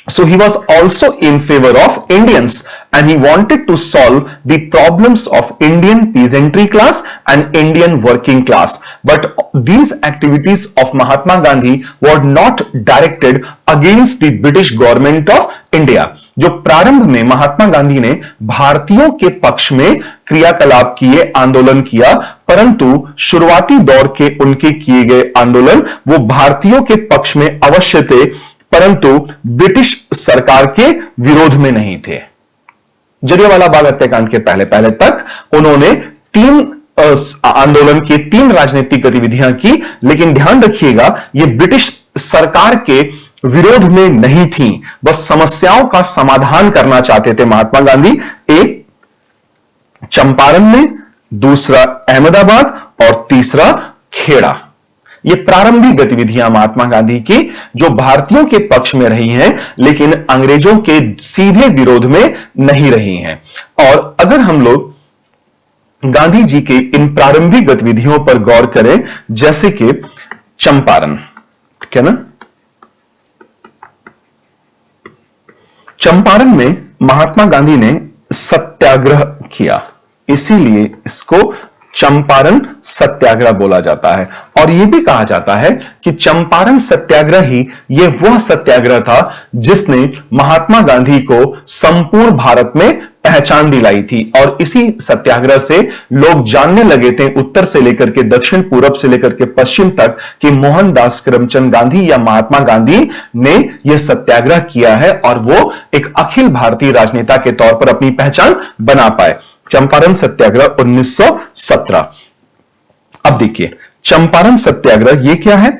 So he was also in favor of Indians, and he wanted to solve the problems of Indian peasantry class and Indian working class. But these activities of Mahatma Gandhi were not directed against the British government of India. जो प्रारंभ में महात्मा गांधी ने भारतीयों के पक्ष में क्रियाकलाप किए, आंदोलन किया, परंतु शुरुआती दौर के उनके किए गए आंदोलन वो भारतीयों के पक्ष में अवश्य थे, परंतु ब्रिटिश सरकार के विरोध में नहीं थे। जलियांवाला बाग हत्याकांड के पहले पहले तक उन्होंने तीन आंदोलन की, तीन राजनीतिक गतिविधियां की, लेकिन ध्यान रखिएगा ये ब्रिटिश सरकार के विरोध में नहीं थी, बस समस्याओं का समाधान करना चाहते थे महात्मा गांधी। एक चंपारण में, दूसरा अहमदाबाद और तीसरा खेड़ा। ये प्रारंभिक गतिविधियां महात्मा गांधी की जो भारतीयों के पक्ष में रही हैं, लेकिन अंग्रेजों के सीधे विरोध में नहीं रही हैं। और अगर हम लोग गांधी जी के इन प्रारंभिक गतिविधियों पर गौर करें, जैसे कि चंपारण, ठीक है ना। चंपारण में महात्मा गांधी ने सत्याग्रह किया, इसीलिए इसको चंपारण सत्याग्रह बोला जाता है। और यह भी कहा जाता है कि चंपारण सत्याग्रह ही यह वह सत्याग्रह था जिसने महात्मा गांधी को संपूर्ण भारत में पहचान दिलाई थी। और इसी सत्याग्रह से लोग जानने लगे थे, उत्तर से लेकर के दक्षिण, पूरब से लेकर के पश्चिम तक, कि मोहनदास करमचंद गांधी या महात्मा गांधी ने यह सत्याग्रह किया है और वो एक अखिल भारतीय राजनेता के तौर पर अपनी पहचान बना पाए। चंपारण सत्याग्रह 1917। अब देखिए चंपारण सत्याग्रह ये क्या है,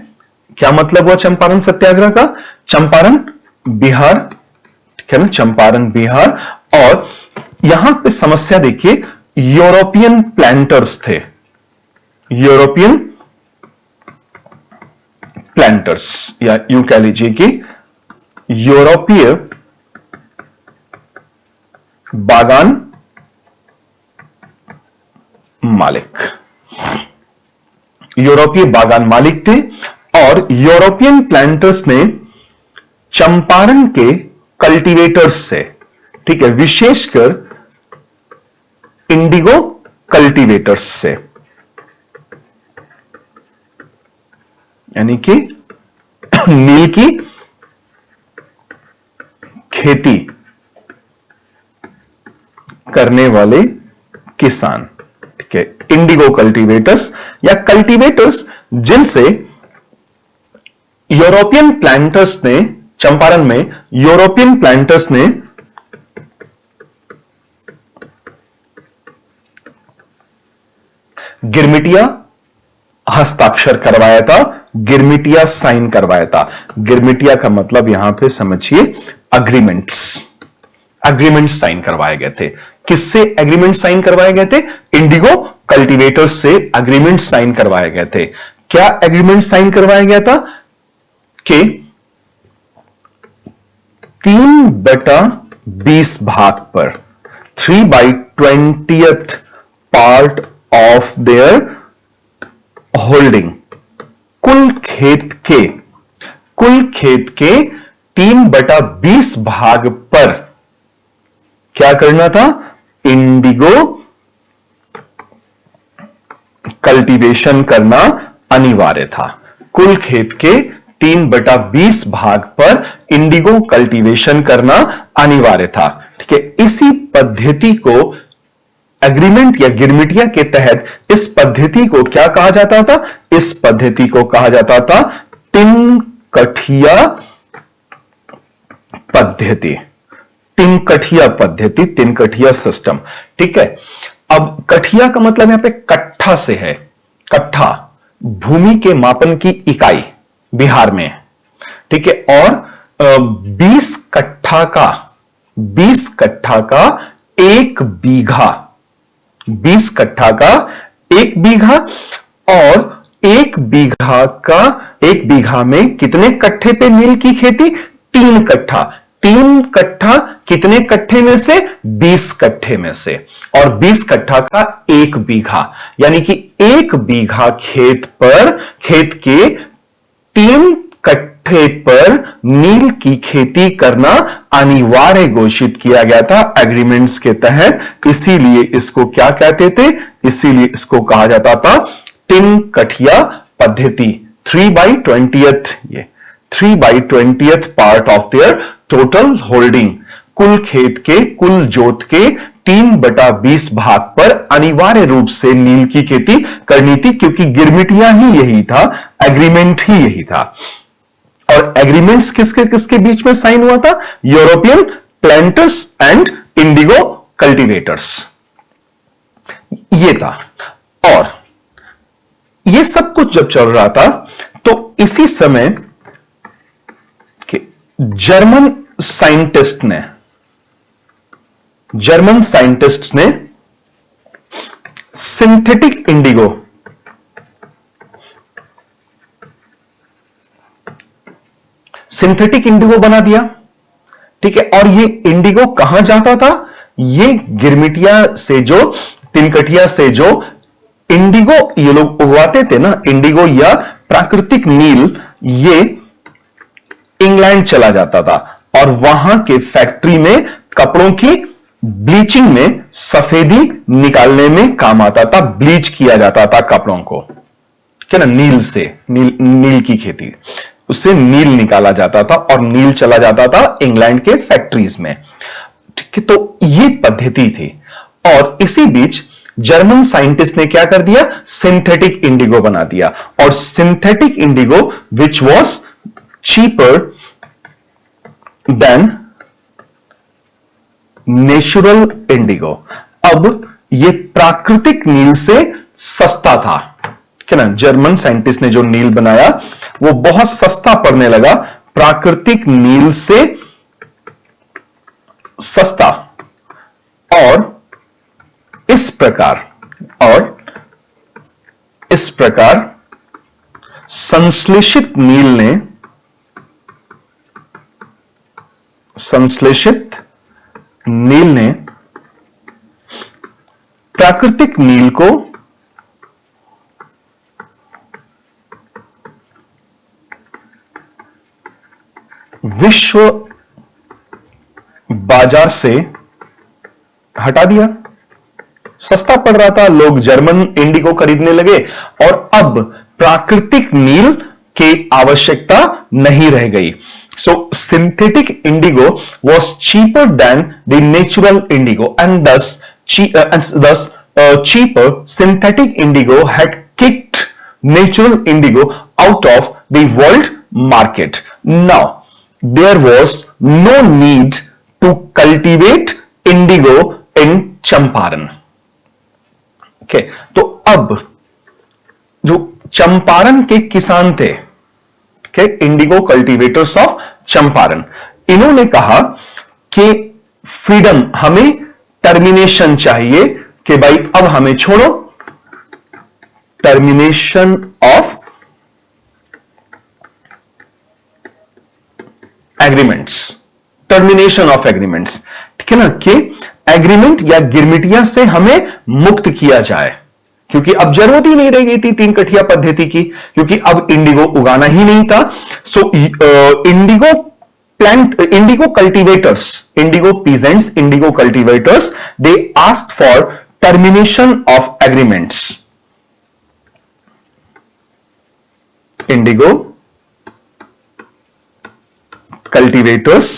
क्या मतलब हुआ चंपारण सत्याग्रह का। चंपारण बिहार, ठीक है ना, चंपारण बिहार। और यहां पे समस्या देखिए, यूरोपियन प्लांटर्स थे, यूरोपियन प्लांटर्स, या यूं कह लीजिए कि यूरोपीय बागान मालिक, यूरोपीय बागान मालिक थे। और यूरोपियन प्लांटर्स ने चंपारण के कल्टीवेटर्स से, ठीक है, विशेषकर इंडिगो कल्टीवेटर्स से, यानी कि नील की खेती करने वाले किसान, ठीक है, इंडिगो कल्टीवेटर्स या कल्टीवेटर्स जिनसे यूरोपियन प्लांटर्स ने, चंपारण में यूरोपियन प्लांटर्स ने गिरमिटिया हस्ताक्षर करवाया था, गिरमिटिया साइन करवाया था। गिरमिटिया का मतलब यहां पे समझिए अग्रीमेंट्स, एग्रीमेंट साइन करवाए गए थे। किससे एग्रीमेंट साइन करवाए गए थे? इंडिगो कल्टीवेटर्स से एग्रीमेंट साइन करवाए गए थे। क्या एग्रीमेंट साइन करवाया गया था कि 3/20 भाग पर, 3/20th part of their holding, कुल खेत के 3/20 भाग पर क्या करना था? इंडिगो कल्टीवेशन करना अनिवार्य था। कुल खेत के 3/20 भाग पर इंडिगो कल्टीवेशन करना अनिवार्य था, ठीक है। इसी पद्धति को एग्रीमेंट या गिरमिटिया के तहत इस पद्धति को क्या कहा जाता था? इस पद्धति को कहा जाता था तिनकठिया पद्धति, तिनकठिया पद्धति, तिनकठिया सिस्टम, ठीक है। अब कठिया का मतलब यहां पे कट्ठा से है, कट्ठा भूमि के मापन की इकाई बिहार में, ठीक है। और 20 कट्ठा का 1 बीघा, 20 कट्ठा का 1 बीघा, और 1 बीघा में कितने कट्ठे पे नील की खेती? 3 कट्ठा। 3 कट्ठा कितने कट्ठे में से? 20 कट्ठे में से। और 20 कट्ठा का 1 बीघा, यानी कि 1 बीघा खेत के 3 कट्ठे पर नील की खेती करना अनिवार्य घोषित किया गया था एग्रीमेंट्स के तहत। इसीलिए इसको क्या कहते थे? इसीलिए इसको कहा जाता था तिनकठिया पद्धति। 3/20th part of their total holding, कुल खेत के, कुल जोत के 3/20 भाग पर अनिवार्य रूप से नील की खेती करनी थी, क्योंकि गिरमिटिया ही यही था, एग्रीमेंट ही यही था। और एग्रीमेंट्स किसके बीच में साइन हुआ था? European planters and Indigo cultivators, ये था। और ये सब कुछ जब चल रहा था तो इसी समय जर्मन साइंटिस्ट ने सिंथेटिक इंडिगो बना दिया, ठीक है। और ये इंडिगो कहां जाता था? ये गिरमिटिया से जो तिनकठिया से जो इंडिगो ये लोग उगवाते थे ना, इंडिगो या प्राकृतिक नील, ये इंग्लैंड चला जाता था और वहां के फैक्ट्री में कपड़ों की ब्लीचिंग में, सफेदी निकालने में काम आता था, ब्लीच किया जाता था कपड़ों को, क्या ना, नील से, नील की खेती, उससे नील निकाला जाता था और नील चला जाता था इंग्लैंड के फैक्ट्रीज में। ठीक है, तो ये पद्धति थी। और इसी बीच जर्मन साइंटिस्ट ने क्या कर दिया, सिंथेटिक इंडिगो बना दिया, और synthetic Indigo which was cheaper than natural Indigo. अब ये प्राकृतिक नील से सस्ता था, क्या ना, जर्मन साइंटिस्ट ने जो नील बनाया वो बहुत सस्ता पड़ने लगा, प्राकृतिक नील से सस्ता। और इस प्रकार संश्लेषित नील ने प्राकृतिक नील को विश्व बाजार से हटा दिया। सस्ता पड़ रहा था, लोग जर्मन इंडिगो खरीदने लगे और अब प्राकृतिक नील की आवश्यकता नहीं रह गई। So synthetic indigo was cheaper than the natural indigo, and thus cheaper synthetic indigo had kicked natural indigo out of the world market. Now there was no need to cultivate indigo in Champaran. Okay, तो अब जो चंपारण के किसान थे, Indigo cultivators of Champaran, इन्होंने कहा कि freedom, हमें टर्मिनेशन चाहिए, कि भाई अब हमें छोड़ो, termination of agreements, termination of agreements, ठीक है ना, कि एग्रीमेंट या गिरमिटिया से हमें मुक्त किया जाए, क्योंकि अब जरूरत ही नहीं रह गई थी तीन कठिया पद्धति की, क्योंकि अब इंडिगो उगाना ही नहीं था। So indigo cultivators, indigo peasants, indigo cultivators, they asked for termination of agreements. Indigo cultivators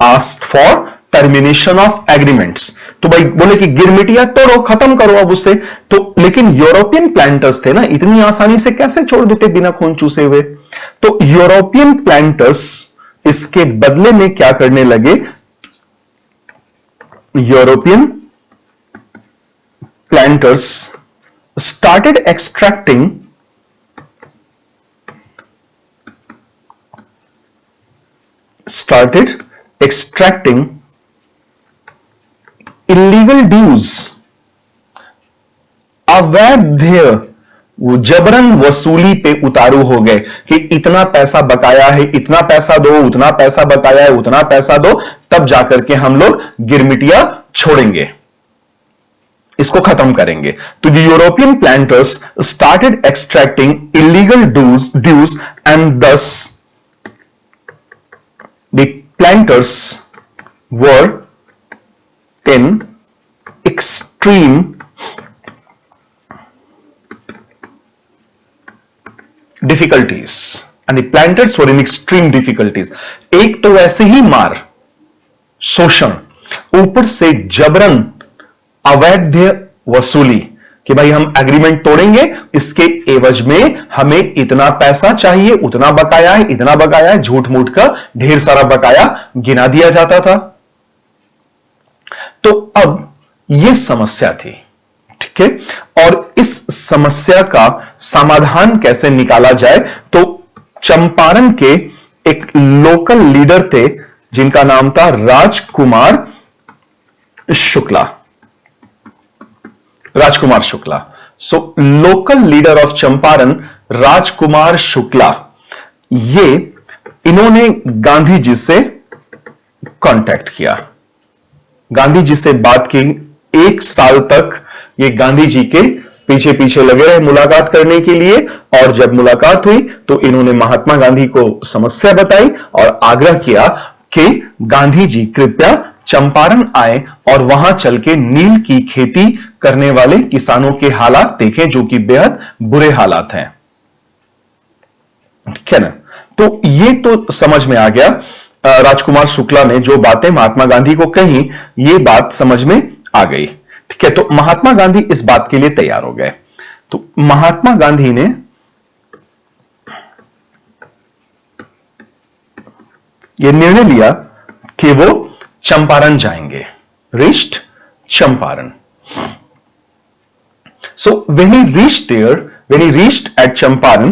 asked for termination of agreements. तो भाई बोले कि गिरमिटिया तोड़ो, खत्म करो अब उससे। तो लेकिन यूरोपियन प्लांटर्स थे ना, इतनी आसानी से कैसे छोड़ देते बिना खून चूसे हुए। तो यूरोपियन प्लांटर्स इसके बदले में क्या करने लगे, European planters started extracting illegal dues, अवैध वो जबरन वसूली पे उतारू हो गए कि इतना पैसा बकाया है, इतना पैसा दो, उतना पैसा बकाया है, उतना पैसा दो, तब जाकर के हम लोग गिरमिटिया छोड़ेंगे, इसको खत्म करेंगे। तो the European planters started extracting illegal dues and thus the planters were in extreme difficulties and the planters were in extreme difficulties। एक तो वैसे ही मार, शोषण, ऊपर से जबरन अवैध वसूली कि भाई हम एग्रीमेंट तोड़ेंगे, इसके एवज में हमें इतना पैसा चाहिए, उतना बकाया है, इतना बकाया है, झूठ मूठ का ढेर सारा बकाया गिना दिया जाता था। तो अब यह समस्या थी, ठीक है, और इस समस्या का समाधान कैसे निकाला जाए। तो चंपारण के एक लोकल लीडर थे जिनका नाम था Rajkumar Shukla. So local leader of Champaran Rajkumar Shukla, ये इन्होंने गांधी जी से कांटेक्ट किया, गांधी जी से बात की, 1 साल तक ये गांधी जी के पीछे पीछे लगे रहे मुलाकात करने के लिए, और जब मुलाकात हुई तो इन्होंने महात्मा गांधी को समस्या बताई और आग्रह किया कि गांधी जी कृपया चंपारण आए और वहां चल के नील की खेती करने वाले किसानों के हालात देखें, जो कि बेहद बुरे हालात हैं। ठीक है ना? तो ये तो समझ में आ गया, राजकुमार शुक्ला ने जो बातें महात्मा गांधी को कही, ये बात समझ में आ गई। ठीक है, तो महात्मा गांधी इस बात के लिए तैयार हो गए। तो महात्मा गांधी ने यह निर्णय लिया कि वो चंपारण जाएंगे, reached Champaran. So when he reached there, when he reached at Champaran,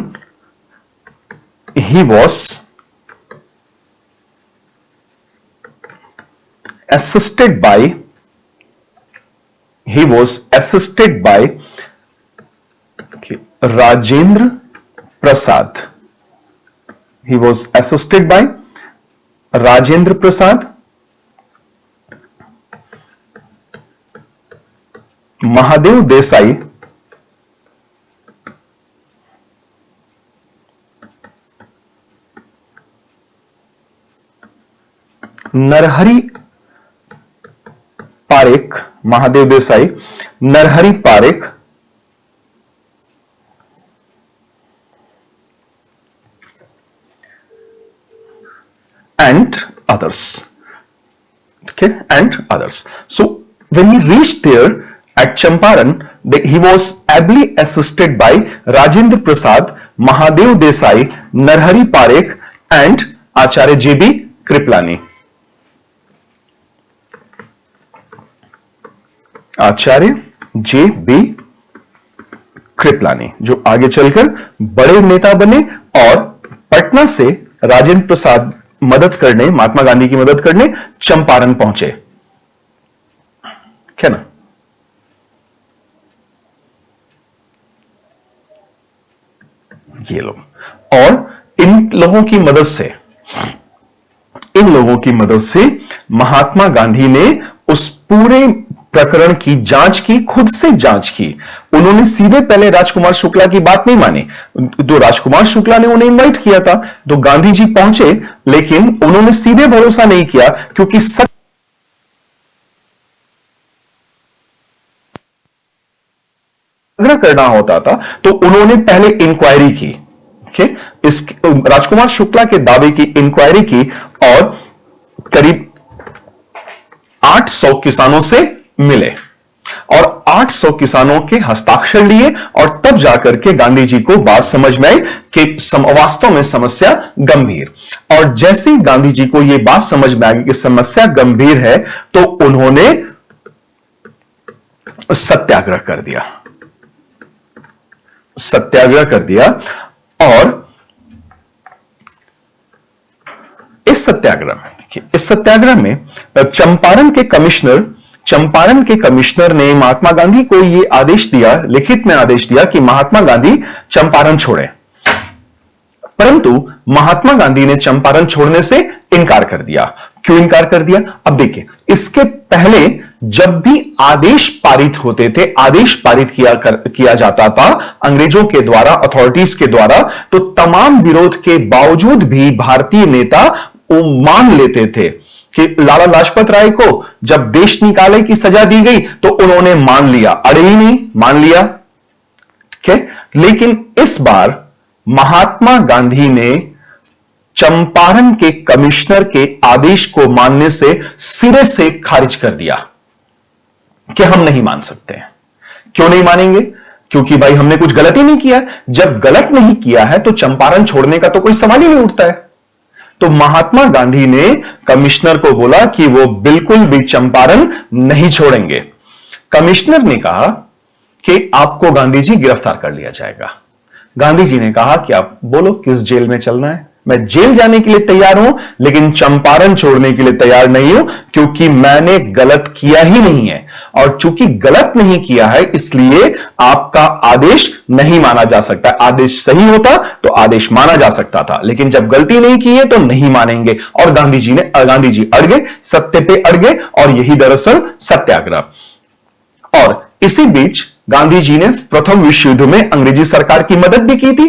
he was assisted by Rajendra Prasad. He was assisted by Rajendra Prasad, Mahadev Desai, Narhari Parekh, Mahadev Desai, Narhari Parekh, and others. Okay, and others. So when he reached there at Champaran, he was ably assisted by Rajendra Prasad, Mahadev Desai, Narhari Parekh, and Acharya J.B. Kriplani. Acharya J.B. Kripalani, जो आगे चलकर बड़े नेता बने और पटना से राजेंद्र प्रसाद मदद करने, महात्मा गांधी की मदद करने चंपारण पहुंचे। क्या ना? ये लोग, और इन लोगों की मदद से महात्मा गांधी ने उस पूरे प्रकरण की जांच की, खुद से जांच की। उन्होंने सीधे पहले राजकुमार शुक्ला की बात नहीं मानी। तो राजकुमार शुक्ला ने उन्हें इनवाइट किया था, तो गांधी जी पहुंचे, लेकिन उन्होंने सीधे भरोसा नहीं किया, क्योंकि आग्रह करना होता था, तो उन्होंने पहले इंक्वायरी की। इस राजकुमार शुक्ला के दावे की इंक्वायरी की और करीब 800 किसानों से मिले और 800 किसानों के हस्ताक्षर लिए, और तब जाकर के गांधी जी को बात समझ में आई कि वास्तव में समस्या गंभीर। और जैसे गांधी जी को यह बात समझ में आ गई कि समस्या गंभीर है, तो उन्होंने सत्याग्रह कर दिया। और इस सत्याग्रह में चंपारण के कमिश्नर ने महात्मा गांधी को यह आदेश दिया, लिखित में आदेश दिया कि महात्मा गांधी चंपारण छोड़े। परंतु महात्मा गांधी ने चंपारण छोड़ने से इनकार कर दिया। क्यों इनकार कर दिया? अब देखिए, इसके पहले जब भी आदेश पारित होते थे, आदेश पारित किया जाता था अंग्रेजों के द्वारा, अथॉरिटीज के द्वारा, तो तमाम विरोध के बावजूद भी भारतीय नेता मान लेते थे कि लाला लाजपत राय को जब देश निकाले की सजा दी गई तो उन्होंने मान लिया, अड़े ही नहीं, मान लिया। ठीक है, लेकिन इस बार महात्मा गांधी ने चंपारण के कमिश्नर के आदेश को मानने से सिरे से खारिज कर दिया कि हम नहीं मान सकते हैं। क्यों नहीं मानेंगे? क्योंकि भाई हमने कुछ गलत ही नहीं किया। जब गलत नहीं किया है तो चंपारण छोड़ने का तो कोई सवाल ही नहीं उठता है। तो महात्मा गांधी ने कमिश्नर को बोला कि वो बिल्कुल भी चंपारण नहीं छोड़ेंगे। कमिश्नर ने कहा कि आपको गांधी जी गिरफ्तार कर लिया जाएगा। गांधी जी ने कहा कि आप बोलो किस जेल में चलना है, मैं जेल जाने के लिए तैयार हूं, लेकिन चंपारण छोड़ने के लिए तैयार नहीं हूं, क्योंकि मैंने गलत किया ही नहीं है। और चूंकि गलत नहीं किया है, इसलिए आपका आदेश नहीं माना जा सकता। आदेश सही होता तो आदेश माना जा सकता था, लेकिन जब गलती नहीं की है तो नहीं मानेंगे। और गांधी जी अड़ गए, सत्य पे अड़ गए, और यही दरअसल सत्याग्रह। और इसी बीच गांधी जी ने प्रथम विश्व युद्ध में अंग्रेजी सरकार की मदद भी की थी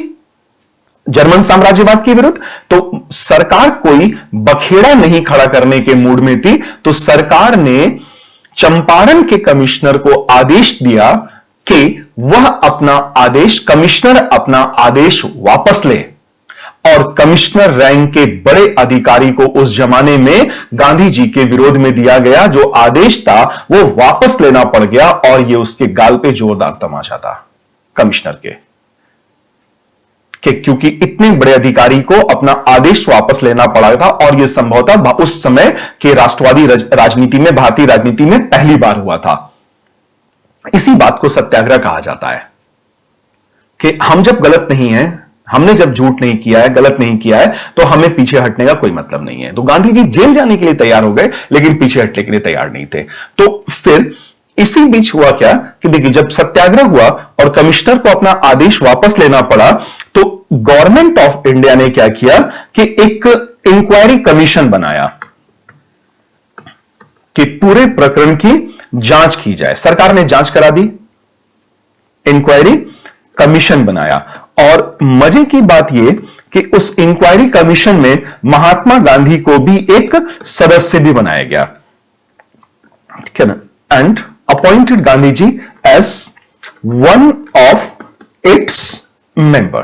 जर्मन साम्राज्यवाद के विरुद्ध। तो सरकार कोई बखेड़ा नहीं खड़ा करने के मूड में थी, तो सरकार ने चंपारण के कमिश्नर को आदेश दिया कि वह अपना आदेश, कमिश्नर अपना आदेश वापस ले। और कमिश्नर रैंक के बड़े अधिकारी को उस जमाने में गांधी जी के विरोध में दिया गया जो आदेश था वो वापस लेना पड़ गया, और ये उसके गाल पे जोरदार तमाचा था कमिश्नर के, कि क्योंकि इतने बड़े अधिकारी को अपना आदेश वापस लेना पड़ा था, और यह संभवतः उस समय के राष्ट्रवादी राजनीति में, भारतीय राजनीति में पहली बार हुआ था। इसी बात को सत्याग्रह कहा जाता है कि हम जब गलत नहीं है, हमने जब झूठ नहीं किया है, गलत नहीं किया है, तो हमें पीछे हटने का कोई मतलब नहीं है। तो गांधी जी जेल जाने के लिए तैयार हो गए, लेकिन पीछे हटने के लिए तैयार नहीं थे। तो फिर इसी बीच हुआ क्या कि देखिए, जब सत्याग्रह हुआ और कमिश्नर को अपना आदेश वापस लेना पड़ा, तो गवर्नमेंट ऑफ इंडिया ने क्या किया कि एक इंक्वायरी कमीशन बनाया कि पूरे प्रकरण की जांच की जाए। सरकार ने जांच करा दी, इंक्वायरी कमीशन बनाया। और मजे की बात यह कि उस इंक्वायरी कमीशन में महात्मा गांधी को भी एक सदस्य भी बनाया गया, ठीक है ना, and appointed Gandhi ji as one of its member.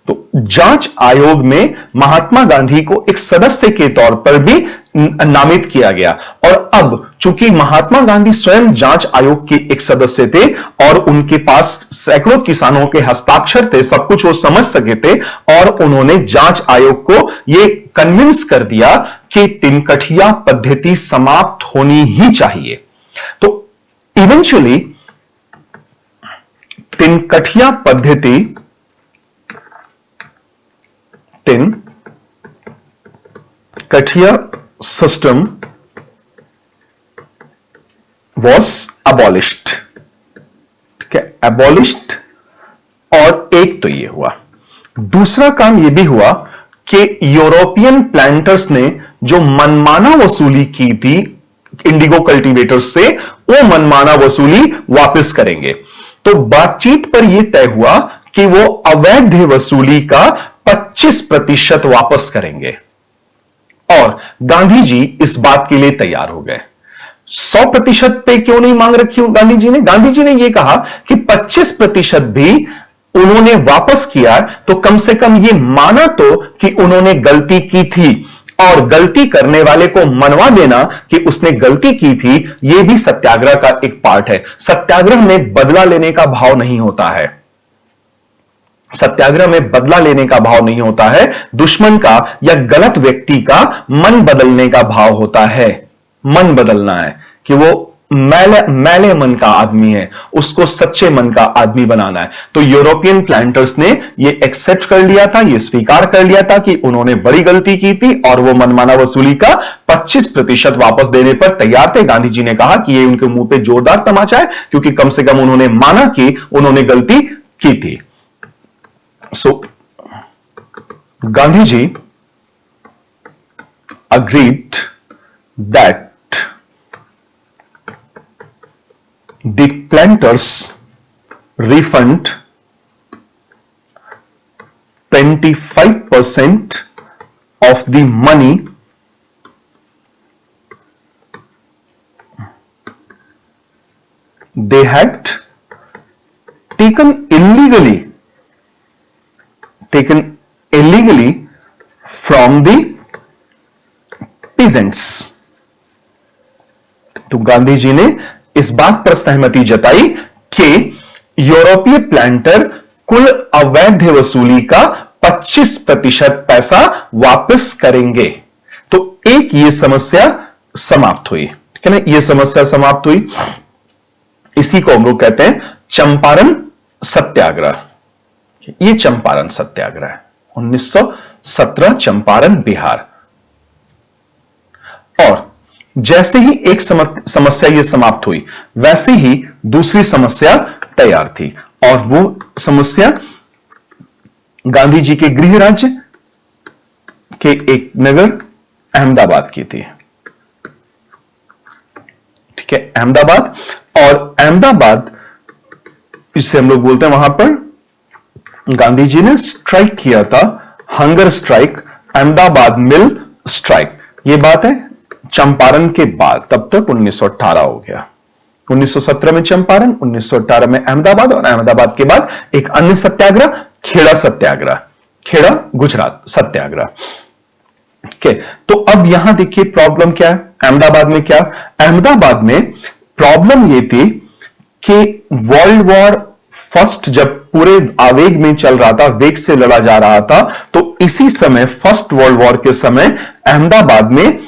तो जांच आयोग में महात्मा गांधी को एक सदस्य के तौर पर भी नामित किया गया। और अब चूंकि महात्मा गांधी स्वयं जांच आयोग के एक सदस्य थे और उनके पास सैकड़ों किसानों के हस्ताक्षर थे, सब कुछ वो समझ सके थे, और उन्होंने जांच आयोग को यह कन्विंस कर दिया कि तिनकठिया पद्धति समाप्त होनी ही चाहिए। तो इवेंचुअली तिनकठिया पद्धति, तिनकठिया सिस्टम वॉज अबॉलिश्ड, ठीक है, अबॉलिश्ड। और एक तो यह हुआ, दूसरा काम यह भी हुआ कि यूरोपियन प्लांटर्स ने जो मनमाना वसूली की थी इंडिगो कल्टीवेटर्स से, वो मनमाना वसूली वापस करेंगे। तो बातचीत पर यह तय हुआ कि वो अवैध वसूली का 25% वापस करेंगे, और गांधी जी इस बात के लिए तैयार हो गए। 100% पे क्यों नहीं मांग रखी गांधी जी ने? गांधी जी ने यह कहा कि 25% भी उन्होंने वापस किया तो कम से कम यह माना तो कि उन्होंने गलती की थी, और गलती करने वाले को मनवा देना कि उसने गलती की थी, यह भी सत्याग्रह का एक पार्ट है। सत्याग्रह में बदला लेने का भाव नहीं होता है, सत्याग्रह में बदला लेने का भाव नहीं होता है, दुश्मन का या गलत व्यक्ति का मन बदलने का भाव होता है। मन बदलना है कि वो मैले मन का आदमी है, उसको सच्चे मन का आदमी बनाना है। तो यूरोपियन प्लांटर्स ने ये एक्सेप्ट कर लिया था, ये स्वीकार कर लिया था कि उन्होंने बड़ी गलती की थी, और वो मनमाना वसूली का 25% वापस देने पर तैयार थे। गांधी जी ने कहा कि ये उनके मुंह पे जोरदार तमाचा है, क्योंकि कम से कम उन्होंने माना कि उन्होंने गलती की थी। So, Gandhiji agreed that the planters refund 25% of the money they had taken illegally from the peasants। तो गांधी जी ने इस बात पर सहमति जताई कि यूरोपीय प्लांटर कुल अवैध वसूली का 25% पैसा वापस करेंगे। तो एक ये समस्या समाप्त हुई, ठीक है ना, ये समस्या समाप्त हुई। इसी को हम लोग कहते हैं चंपारण सत्याग्रह। ये चंपारण सत्याग्रह है 1917, चंपारण बिहार। और जैसे ही एक समस्या ये समाप्त हुई, वैसे ही दूसरी समस्या तैयार थी, और वो समस्या गांधी जी के गृह राज्य के एक नगर अहमदाबाद की थी, ठीक है, अहमदाबाद। और अहमदाबाद, जिसे हम लोग बोलते हैं, वहां पर गांधी जी ने स्ट्राइक किया था, हंगर स्ट्राइक, अहमदाबाद मिल स्ट्राइक। ये बात है चंपारण के बाद, तब तक 1918 हो गया। 1917 में चंपारण, 1918 में अहमदाबाद, और अहमदाबाद के बाद एक अन्य सत्याग्रह, खेड़ा सत्याग्रह, खेड़ा गुजरात सत्याग्रह। ओके, तो अब यहां देखिए प्रॉब्लम क्या है अहमदाबाद में। क्या अहमदाबाद में प्रॉब्लम यह थी कि वर्ल्ड वॉर फर्स्ट जब पूरे आवेग में चल रहा था, वेग से लड़ा जा रहा था, तो इसी समय फर्स्ट वर्ल्ड वॉर के समय अहमदाबाद में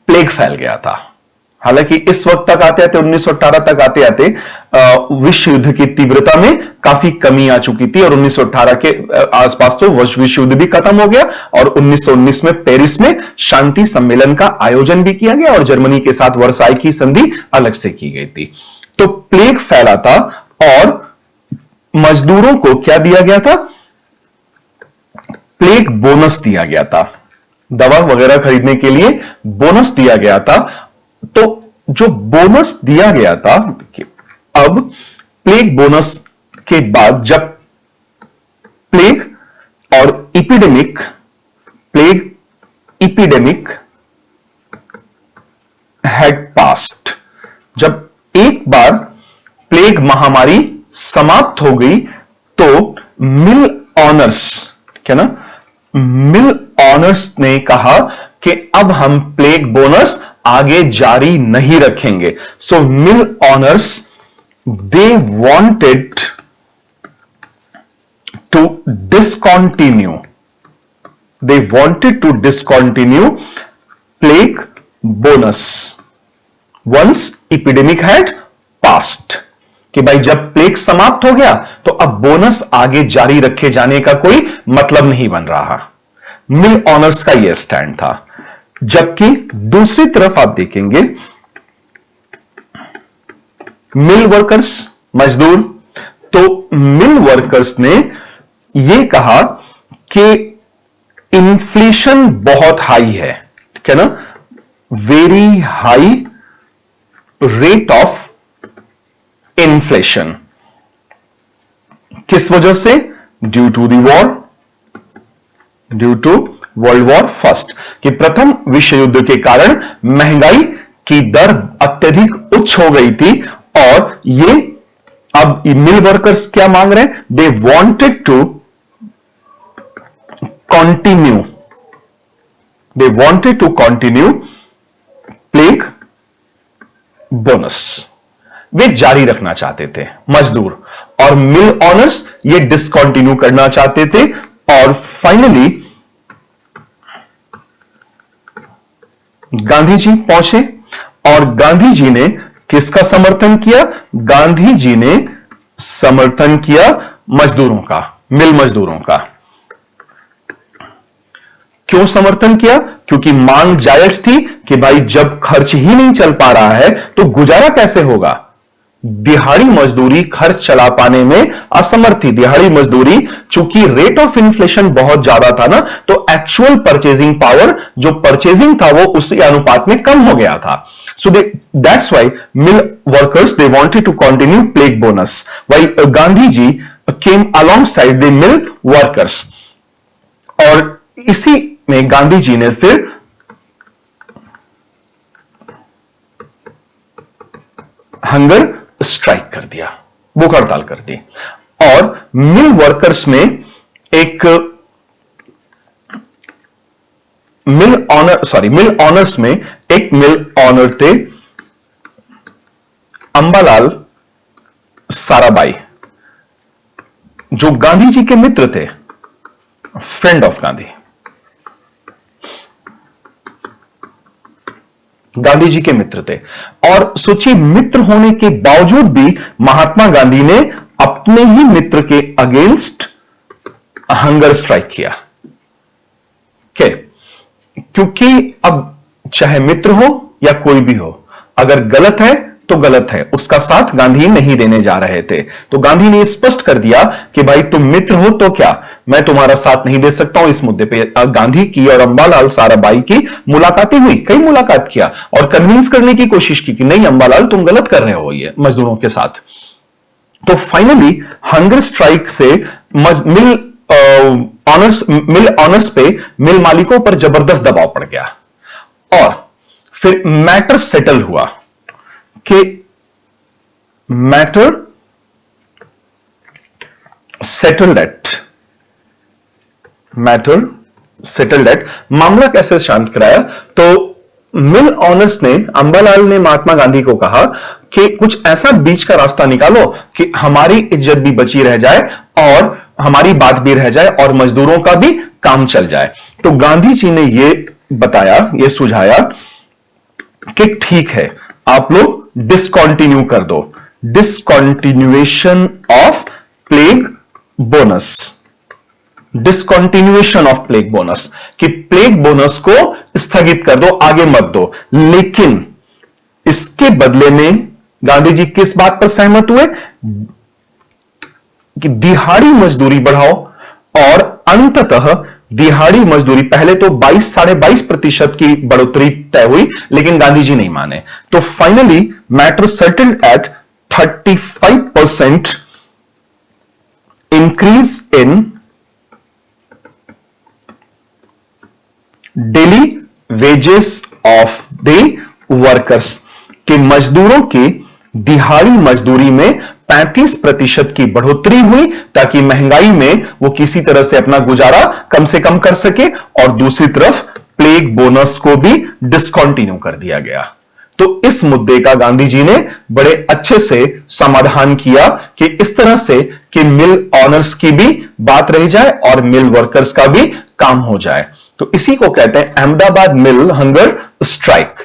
प्लेग फैल गया था। हालांकि इस वक्त तक आते आते 1918 तक आते आते विश्व युद्ध की तीव्रता में काफी कमी आ चुकी थी, और 1918 के आसपास तो विश्व युद्ध भी खत्म हो गया, और 1919 में पेरिस में शांति सम्मेलन का आयोजन भी किया गया, और जर्मनी के साथ वर्साई की संधि अलग से की गई थी। तो प्लेग फैला था, और मजदूरों को क्या दिया गया था? प्लेग बोनस दिया गया था, दवा वगैरह खरीदने के लिए बोनस दिया गया था। तो जो बोनस दिया गया था, अब प्लेग बोनस के बाद जब प्लेग और epidemic, plague epidemic had passed, जब एक बार प्लेग महामारी समाप्त हो गई, तो मिल ऑनर्स, क्या ना, मिल ऑनर्स ने कहा कि अब हम प्लेग बोनस आगे जारी नहीं रखेंगे। So mill owners, they wanted to discontinue, they wanted to discontinue plague bonus once epidemic had passed, कि भाई जब प्लेग समाप्त हो गया तो अब बोनस आगे जारी रखे जाने का कोई मतलब नहीं बन रहा। मिल ऑनर्स का यह स्टैंड था। जबकि दूसरी तरफ आप देखेंगे मिल वर्कर्स, मजदूर, तो मिल वर्कर्स ने यह कहा कि इन्फ्लेशन बहुत हाई है, ठीक है ना, very high rate of inflation. किस वजह से? Due to the war, due to world war first, कि प्रथम विश्व युद्ध के कारण महंगाई की दर अत्यधिक उच्च हो गई थी, और ये अब मिल वर्कर्स क्या मांग रहे हैं? They wanted to continue, they wanted to continue plague bonus, वे जारी रखना चाहते थे मजदूर, और मिल ऑनर्स ये डिसकंटिन्यू करना चाहते थे। और फाइनली गांधी जी पहुंचे, और गांधी जी ने किसका समर्थन किया? गांधी जी ने समर्थन किया मजदूरों का, मिल मजदूरों का। क्यों समर्थन किया? क्योंकि मांग जायज थी कि भाई जब खर्च ही नहीं चल पा रहा है तो गुजारा कैसे होगा। दिहाड़ी मजदूरी खर्च चला पाने में असमर्थ थी। दिहाड़ी मजदूरी, चूंकि रेट ऑफ इन्फ्लेशन बहुत ज्यादा था ना, तो एक्चुअल परचेजिंग पावर, जो परचेजिंग था, वो उसी अनुपात में कम हो गया था। So that's why mill workers, they wanted to continue plague bonus, while Gandhi ji came alongside the mill workers। और इसी में गांधी जी ने फिर हंगर स्ट्राइक कर दिया, भूख हड़ताल कर दी। और मिल वर्कर्स में एक मिल ऑनर्स में एक मिल ऑनर थे अंबालाल साराभाई, जो गांधी जी के मित्र थे, फ्रेंड ऑफ गांधी, गांधी जी के मित्र थे। और सोचिए, मित्र होने के बावजूद भी महात्मा गांधी ने अपने ही मित्र के अगेंस्ट हंगर स्ट्राइक किया। क्या? क्योंकि अब चाहे मित्र हो या कोई भी हो, अगर गलत है तो गलत है, उसका साथ गांधी नहीं देने जा रहे थे। तो गांधी ने स्पष्ट कर दिया कि भाई तुम मित्र हो तो क्या, मैं तुम्हारा साथ नहीं दे सकता हूं इस मुद्दे पे। गांधी की और अंबालाल साराभाई की मुलाकातें हुई, कई मुलाकात किया और कन्विंस करने की कोशिश की कि नहीं अंबालाल तुम गलत कर रहे हो ये मजदूरों के साथ। तो फाइनली हंगर स्ट्राइक से मिल ऑनर्स पे मिल मालिकों पर जबरदस्त दबाव पड़ गया और फिर मैटर सेटल हुआ कि मैटर सेटल्ड एट मामला कैसे शांत कराया? तो मिल ऑनर्स ने, अंबालाल ने महात्मा गांधी को कहा कि कुछ ऐसा बीच का रास्ता निकालो कि हमारी इज्जत भी बची रह जाए और हमारी बात भी रह जाए और मजदूरों का भी काम चल जाए। तो गांधी जी ने यह बताया, यह सुझाया कि ठीक है आप लोग डिसकंटिन्यू कर दो, discontinuation of plague bonus, discontinuation of plague bonus, कि प्लेग बोनस को स्थगित कर दो, आगे मत दो। लेकिन इसके बदले में गांधी जी किस बात पर सहमत हुए कि दिहाड़ी मजदूरी बढ़ाओ और अंततः दिहाड़ी मजदूरी, पहले तो 22-22.5% की बढ़ोतरी तय हुई लेकिन गांधी जी नहीं माने। तो finally matter settled at 35% increase in daily wages of the workers, कि मजदूरों की दिहाड़ी मजदूरी में 35% की बढ़ोतरी हुई ताकि महंगाई में वो किसी तरह से अपना गुजारा कम से कम कर सके। और दूसरी तरफ प्लेग बोनस को भी डिसकंटिन्यू कर दिया गया। तो इस मुद्दे का गांधी जी ने बड़े अच्छे से समाधान किया कि इस तरह से कि मिल ऑनर्स की भी बात रह जाए और मिल वर्कर्स का भी काम हो जाए। तो इसी को कहते हैं अहमदाबाद मिल हंगर स्ट्राइक।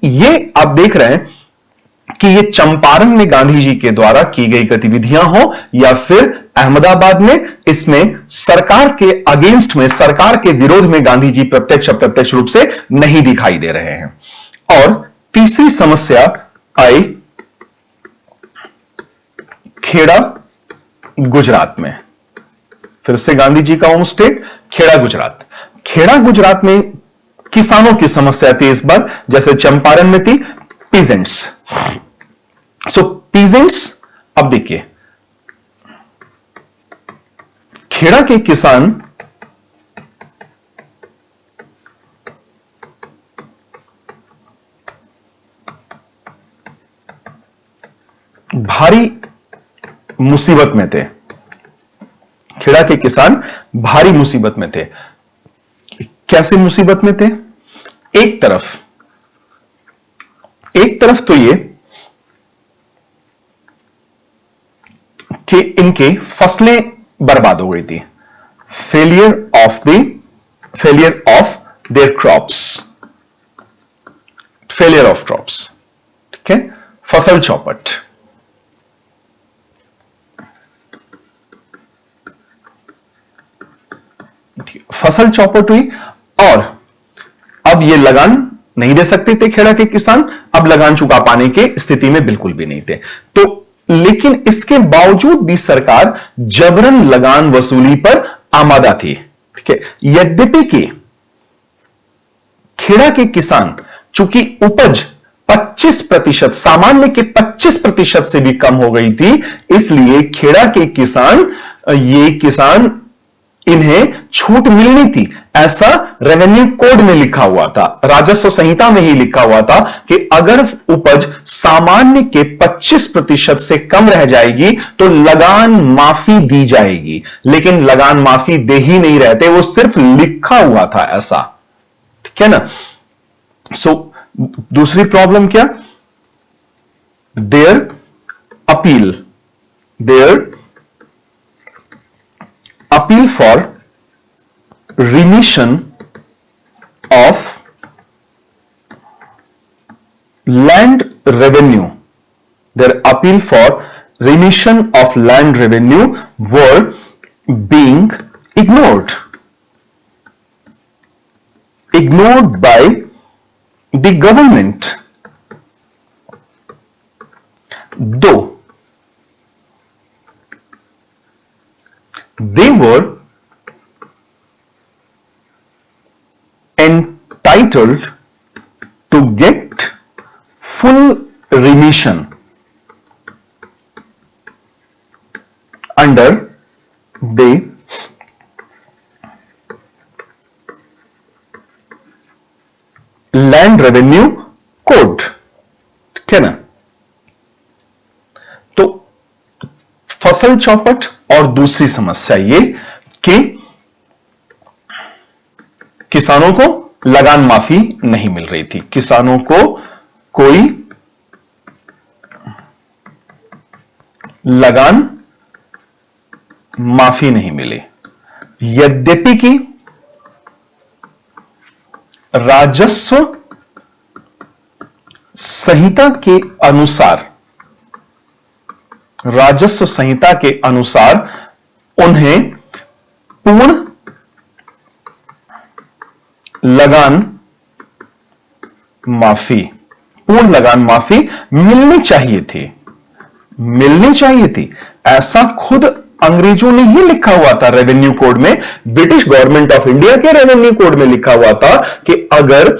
ये आप देख रहे हैं कि ये चंपारण में गांधी जी के द्वारा की गई गतिविधियां हो या फिर अहमदाबाद में, इसमें सरकार के अगेंस्ट में, सरकार के विरोध में गांधी जी प्रत्यक्ष अप्रत्यक्ष रूप से नहीं दिखाई दे रहे हैं। और तीसरी समस्या आई खेड़ा गुजरात में। फिर से गांधी जी का होम स्टेट खेड़ा गुजरात। खेड़ा गुजरात में किसानों की समस्या थी इस बार, जैसे चंपारण में थी पीजेंट्स। सो पीजेंट्स, अब देखिए खेड़ा के किसान भारी मुसीबत में थे। खेड़ा के किसान भारी मुसीबत में थे। कैसे मुसीबत में थे? एक तरफ तो ये कि इनके फसलें बर्बाद हो गई थी, failure of their crops, failure of crops, ठीक है, फसल चौपट। फसल चौपट हुई और अब ये लगान नहीं दे सकते थे खेड़ा के किसान, अब लगान चुका पाने के स्थिति में बिल्कुल भी नहीं थे। तो लेकिन इसके बावजूद भी सरकार जबरन लगान वसूली पर आमादा थी, ठीक है। यद्यपि कि खेड़ा के किसान चूंकि उपज 25%, सामान्य के 25% से भी कम हो गई थी, इसलिए खेड़ा के किसान इन्हें छूट मिलनी थी, ऐसा रेवेन्यू कोड में लिखा हुआ था, राजस्व संहिता में ही लिखा हुआ था कि अगर उपज सामान्य के 25% से कम रह जाएगी तो लगान माफी दी जाएगी। लेकिन लगान माफी दे ही नहीं रहते, वो सिर्फ लिखा हुआ था ऐसा, ठीक है ना। सो दूसरी प्रॉब्लम क्या? Their appeal for remission of land revenue, their appeal for remission of land revenue were being ignored by the government, though they were entitled to get full remission under the land revenue code. ठीक है ना। तो फसल चौपट और दूसरी समस्या ये कि किसानों को लगान माफी नहीं मिल रही थी, किसानों को कोई लगान माफी नहीं मिली, यद्यपि कि राजस्व संहिता के अनुसार, राजस्व संहिता के अनुसार उन्हें पूर्ण लगान माफी, पूर्ण लगान माफी मिलनी चाहिए थी, मिलनी चाहिए थी। ऐसा खुद अंग्रेजों ने ही लिखा हुआ था रेवेन्यू कोड में, ब्रिटिश गवर्नमेंट ऑफ इंडिया के रेवेन्यू कोड में लिखा हुआ था कि अगर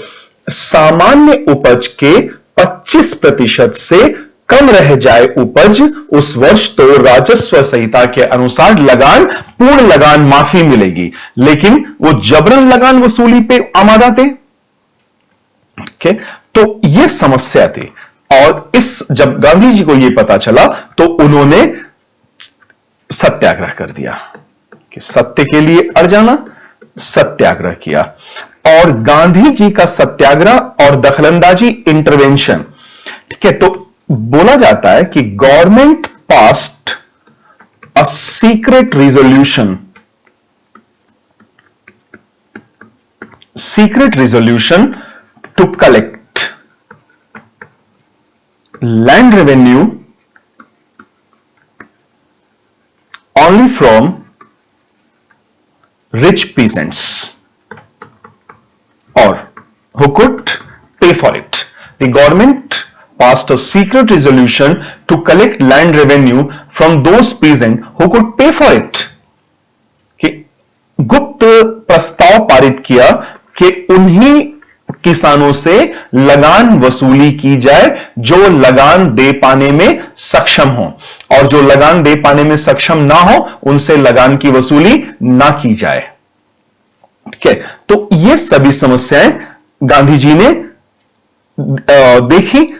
सामान्य उपज के 25% से कम रह जाए उपज उस वर्ष, तो राजस्व संहिता के अनुसार लगान, पूर्ण लगान माफी मिलेगी। लेकिन वो जबरन लगान वसूली पे आमादा थे। ओके, तो ये समस्या थी। और जब गांधी जी को यह पता चला तो उन्होंने सत्याग्रह कर दिया कि सत्य के लिए अड़ जाना, सत्याग्रह किया। और गांधी जी का सत्याग्रह और दखलंदाजी, इंटरवेंशन, ठीक है, तो बोला जाता है कि government passed a secret resolution to collect land revenue only from rich peasants or who could pay for it. The government passed a secret resolution to collect land revenue from those peasants who could pay for it. कि गुप्त प्रस्ताव पारित किया कि उन्हीं किसानों से लगान वसूली की जाए जो लगान दे पाने में सक्षम हो, और जो लगान दे पाने में सक्षम ना हो उनसे लगान की वसूली ना की जाए। ठीक है, तो ये सभी समस्याएं गांधी जी ने देखी,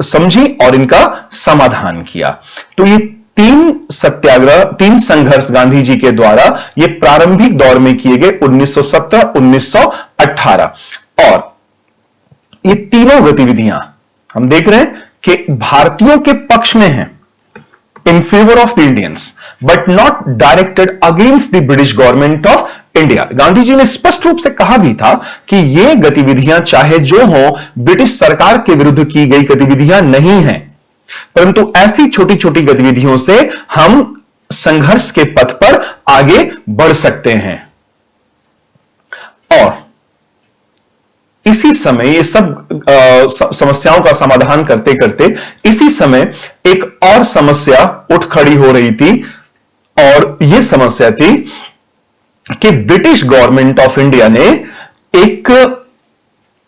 समझी और इनका समाधान किया। तो ये 3 सत्याग्रह, 3 संघर्ष गांधी जी के द्वारा ये प्रारंभिक दौर में किए गए 1917, 1918, और ये तीनों गतिविधियां हम देख रहे हैं कि भारतीयों के पक्ष में हैं, in favour of the Indians, but not directed against the British government of India. Gandhi ji ने स्पष्ट रूप से कहा भी था कि ये गतिविधियां चाहे जो हो ब्रिटिश सरकार के विरुद्ध की गई गतिविधियां नहीं हैं, परंतु ऐसी छोटी छोटी गतिविधियों से हम संघर्ष के पथ पर आगे बढ़ सकते हैं। और इसी समय ये सब समस्याओं का समाधान करते करते इसी समय एक और समस्या उठ खड़ी हो रही थी, और यह समस्या थी कि ब्रिटिश गवर्नमेंट ऑफ इंडिया ने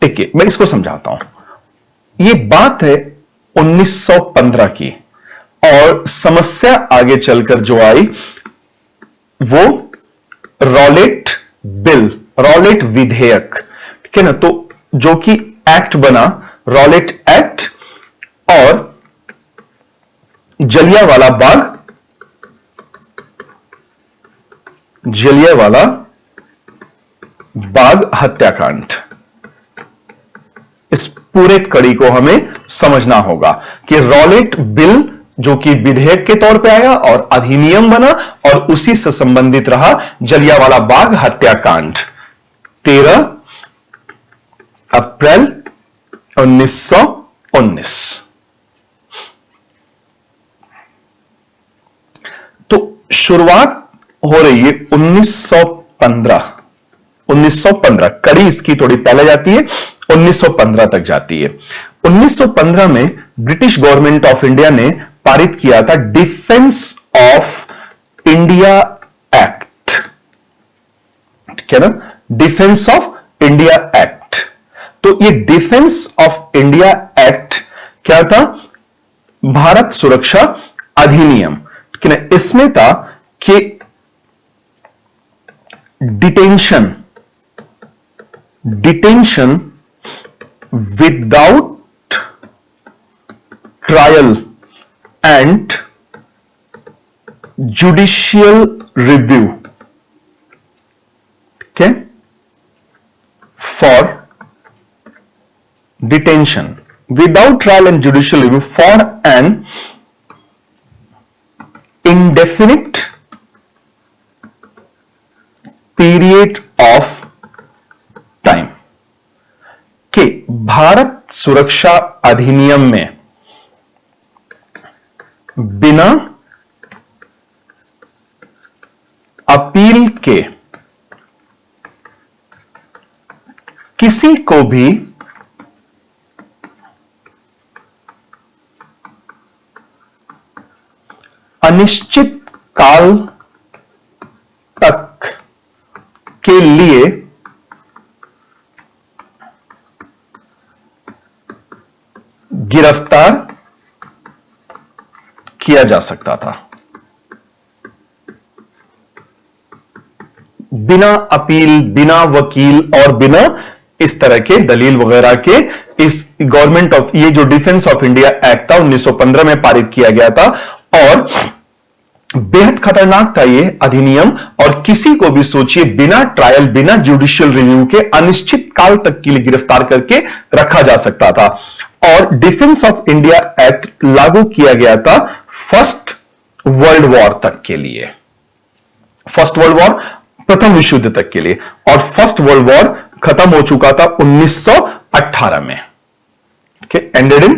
मैं इसको समझाता हूं। यह बात है 1915 की, और समस्या आगे चलकर जो आई वो रॉलेट बिल, रॉलेट विधेयक, ठीक है ना, तो जो कि एक्ट बना, रॉलेट एक्ट, और जलियांवाला बाग हत्याकांड। इस पूरे कड़ी को हमें समझना होगा कि रॉलेट बिल जो कि विधेयक के तौर पे आया और अधिनियम बना, और उसी से संबंधित रहा जलियांवाला बाग हत्याकांड। 13 अप्रैल 1919। तो शुरुआत हो रही है 1915, कड़ी इसकी थोड़ी पहले जाती है, 1915 तक जाती है। 1915 में ब्रिटिश गवर्नमेंट ऑफ इंडिया ने पारित किया था डिफेंस ऑफ इंडिया एक्ट, ठीक है ना, डिफेंस ऑफ इंडिया एक्ट, तो ये डिफेंस ऑफ इंडिया एक्ट क्या था? भारत सुरक्षा अधिनियम। ठीक है ना? इसमें था कि detention without trial and judicial review, ठीक है, for detention without trial and judicial review for an indefinite period of time, कि भारत सुरक्षा अधिनियम में बिना अपील के किसी को भी अनिश्चित काल तक के लिए गिरफ्तार किया जा सकता था, बिना अपील, बिना वकील और बिना इस तरह के दलील वगैरह के। इस गवर्नमेंट ऑफ, ये जो डिफेंस ऑफ इंडिया एक्ट था 1915 में पारित किया गया था और बेहद खतरनाक था ये अधिनियम। और किसी को भी सोचिए बिना ट्रायल, बिना जुडिशियल रिव्यू के अनिश्चित काल तक के लिए गिरफ्तार करके रखा जा सकता था। और डिफेंस ऑफ इंडिया एक्ट लागू किया गया था फर्स्ट वर्ल्ड वॉर तक के लिए, फर्स्ट वर्ल्ड वॉर, प्रथम विश्व युद्ध तक के लिए। और फर्स्ट वर्ल्ड वॉर खत्म हो चुका था 1918 में। Ended in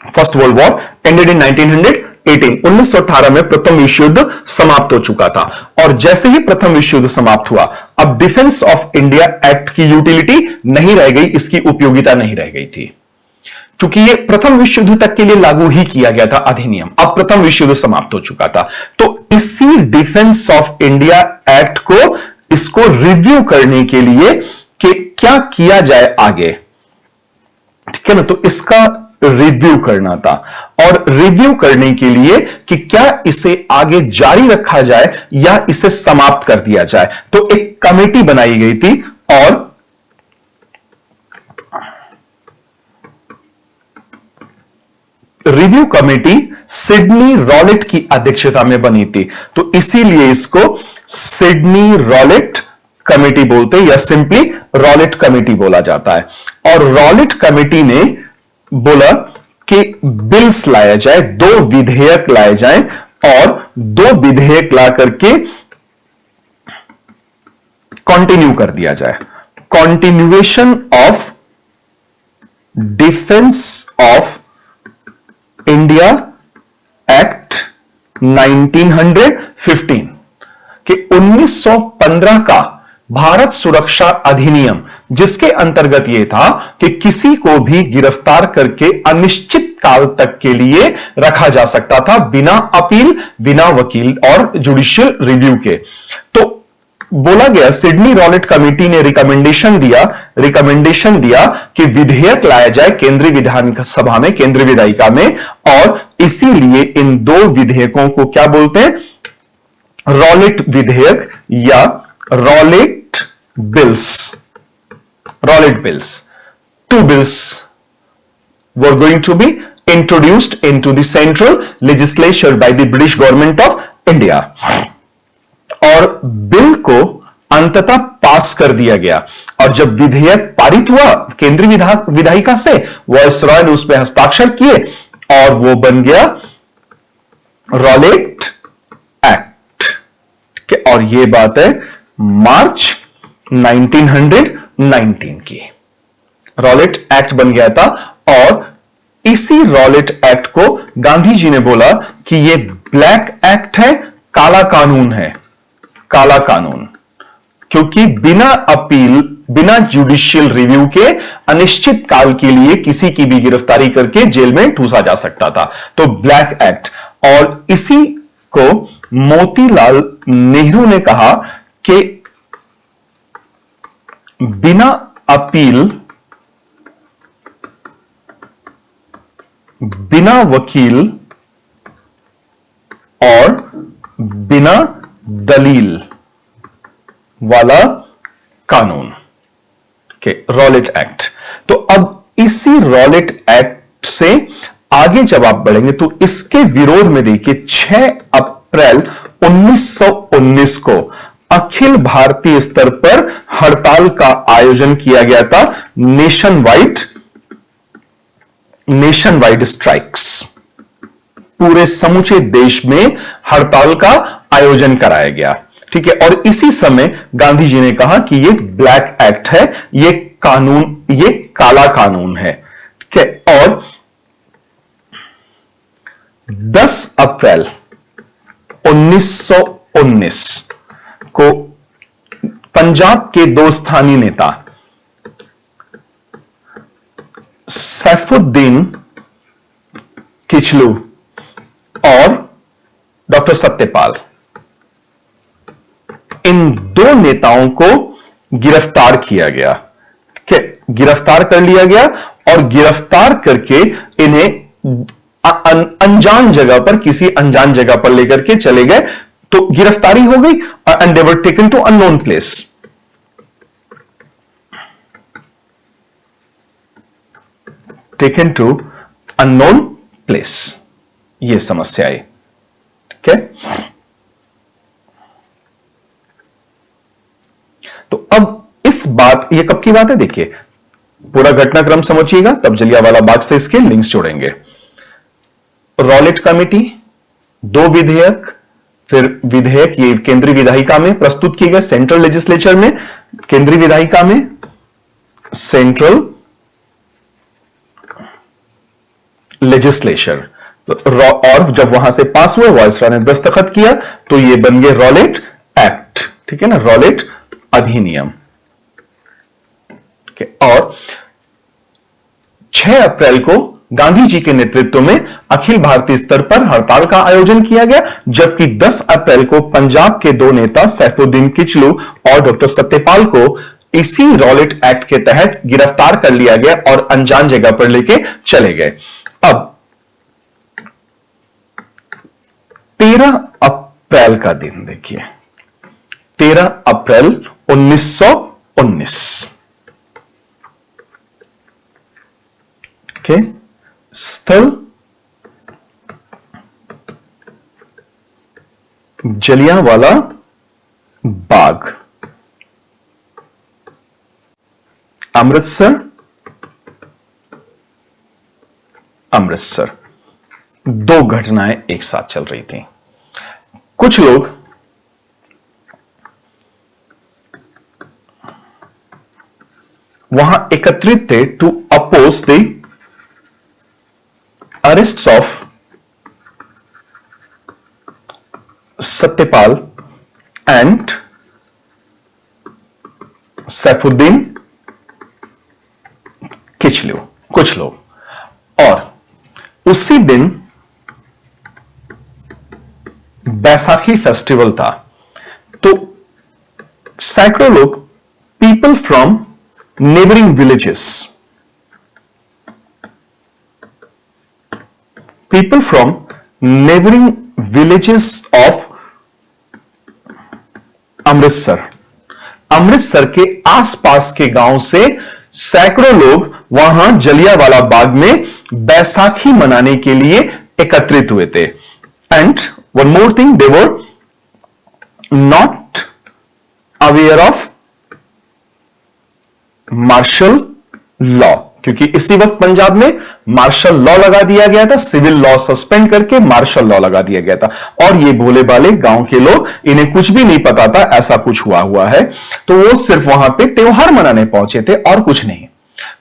first world war ended in 1918 में प्रथम विश्व युद्ध समाप्त हो चुका था। और जैसे ही प्रथम विश्व युद्ध समाप्त हुआ, अब डिफेंस ऑफ इंडिया एक्ट की यूटिलिटी नहीं रह गई, इसकी उपयोगिता नहीं रह गई थी, क्योंकि ये प्रथम विश्व युद्ध तक के लिए लागू ही किया गया था अधिनियम। अब प्रथम विश्व युद्ध समाप्त हो चुका था, तो इसी डिफेंस ऑफ इंडिया एक्ट को, इसको रिव्यू करने के लिए कि क्या किया जाए आगे, ठीक है ना, तो इसका रिव्यू करना था। और रिव्यू करने के लिए कि क्या इसे आगे जारी रखा जाए या इसे समाप्त कर दिया जाए, तो एक कमेटी बनाई गई थी और रिव्यू कमेटी सिडनी रॉलेट की अध्यक्षता में बनी थी। तो इसीलिए इसको सिडनी रॉलेट कमेटी बोलते हैं या सिंपली रॉलेट कमेटी बोला जाता है। और रॉलेट कमेटी ने बोला कि बिल्स लाया जाए, 2 विधेयक लाए जाए और 2 विधेयक ला करके कंटिन्यू कर दिया जाए। Continuation of defence of India act 1915 कि 1915 का भारत सुरक्षा अधिनियम, जिसके अंतर्गत यह था कि किसी को भी गिरफ्तार करके अनिश्चित काल तक के लिए रखा जा सकता था बिना अपील, बिना वकील और जुडिशियल रिव्यू के। तो बोला गया, सिडनी रॉलेट कमेटी ने रिकमेंडेशन दिया कि विधेयक लाया जाए केंद्रीय विधानसभा में, केंद्रीय विधायिका में। और इसीलिए इन 2 विधेयकों को क्या बोलते हैं? रॉलेट विधेयक या Rowlatt bills. Rowlatt bills. 2 bills were going to be introduced into the central legislature by the British government of India. और बिल को अंततः पास कर दिया गया। और जब विधेयक पारित हुआ केंद्रीय विधायिका से, वायसरॉय ने उस पर हस्ताक्षर किए और वो बन गया रॉलेट एक्ट। और ये बात है मार्च 1919 की, रॉलेट एक्ट बन गया था। और इसी रॉलेट एक्ट को गांधी जी ने बोला कि ये ब्लैक एक्ट है, काला कानून है, काला कानून, क्योंकि बिना अपील, बिना जुडिशियल रिव्यू के अनिश्चित काल के लिए किसी की भी गिरफ्तारी करके जेल में ठूसा जा सकता था, तो ब्लैक एक्ट। और इसी को मोतीलाल नेहरू ने कहा कि बिना अपील, बिना वकील और बिना दलील वाला कानून के रॉलेट एक्ट। तो अब इसी रॉलेट एक्ट से आगे जब आप बढ़ेंगे तो इसके विरोध में देखिए 6 अप्रैल 1919 को अखिल भारतीय स्तर पर हड़ताल का आयोजन किया गया था। नेशन वाइड स्ट्राइक्स, पूरे समूचे देश में हड़ताल का आयोजन कराया गया। ठीक है, और इसी समय गांधी जी ने कहा कि ये ब्लैक एक्ट है, ये कानून, ये काला कानून है। ठीक है, और 10 अप्रैल 1919 को पंजाब के दो स्थानीय नेता सैफुद्दीन किचलू और डॉक्टर सत्यपाल, इन दो नेताओं को गिरफ्तार किया गया। गिरफ्तार कर लिया गया और गिरफ्तार करके इन्हें अनजान जगह पर, किसी अनजान जगह पर लेकर के चले गए। तो गिरफ्तारी हो गई and they were taken to unknown place. Taken to unknown place, यह समस्या आई। ठीक है, तो अब इस बात, ये कब की बात है देखिए, पूरा घटनाक्रम समझिएगा तब जलियांवाला बाग से इसके लिंक्स जोड़ेंगे। रॉलेट कमेटी, दो विधेयक, फिर विधेयक ये केंद्रीय विधायिका में प्रस्तुत किए गए, सेंट्रल लेजिस्लेचर में, केंद्रीय विधायिका में, सेंट्रल लेजिस्लेचर, और जब वहां से पास हुए, वायसराय ने दस्तखत किया तो ये बन गए रॉलेट एक्ट। ठीक है ना, रॉलेट अधिनियम। और 6 अप्रैल को गांधी जी के नेतृत्व में अखिल भारतीय स्तर पर हड़ताल का आयोजन किया गया, जबकि 10 अप्रैल को पंजाब के दो नेता सैफुद्दीन किचलू और डॉक्टर सत्यपाल को इसी रॉलेट एक्ट के तहत गिरफ्तार कर लिया गया और अनजान जगह पर लेके चले गए। अब 13 अप्रैल का दिन देखिए, 13 अप्रैल 1919 के स्थल जलियांवाला बाग, अमृतसर, दो घटनाएं एक साथ चल रही थी। कुछ लोग वहां एकत्रित थे to oppose the arrest of Satyapal and Saifuddin Kitchlew, कुछ लोग। और उसी दिन बैसाखी फेस्टिवल था, तो सैकड़ों लोग, people from neighbouring villages, people from neighboring villages of Amritsar के आसपास के गांव से सैकड़ों लोग वहां जलियांवाला बाग में बैसाखी मनाने के लिए एकत्रित हुए थे। And one more thing, they were not aware of martial law, क्योंकि इसी वक्त पंजाब में मार्शल लॉ लगा दिया गया था, सिविल लॉ सस्पेंड करके मार्शल लॉ लगा दिया गया था। और ये भोले भाले गांव के लोग, इन्हें कुछ भी नहीं पता था ऐसा कुछ हुआ है, तो वो सिर्फ वहां पे त्योहार मनाने पहुंचे थे और कुछ नहीं।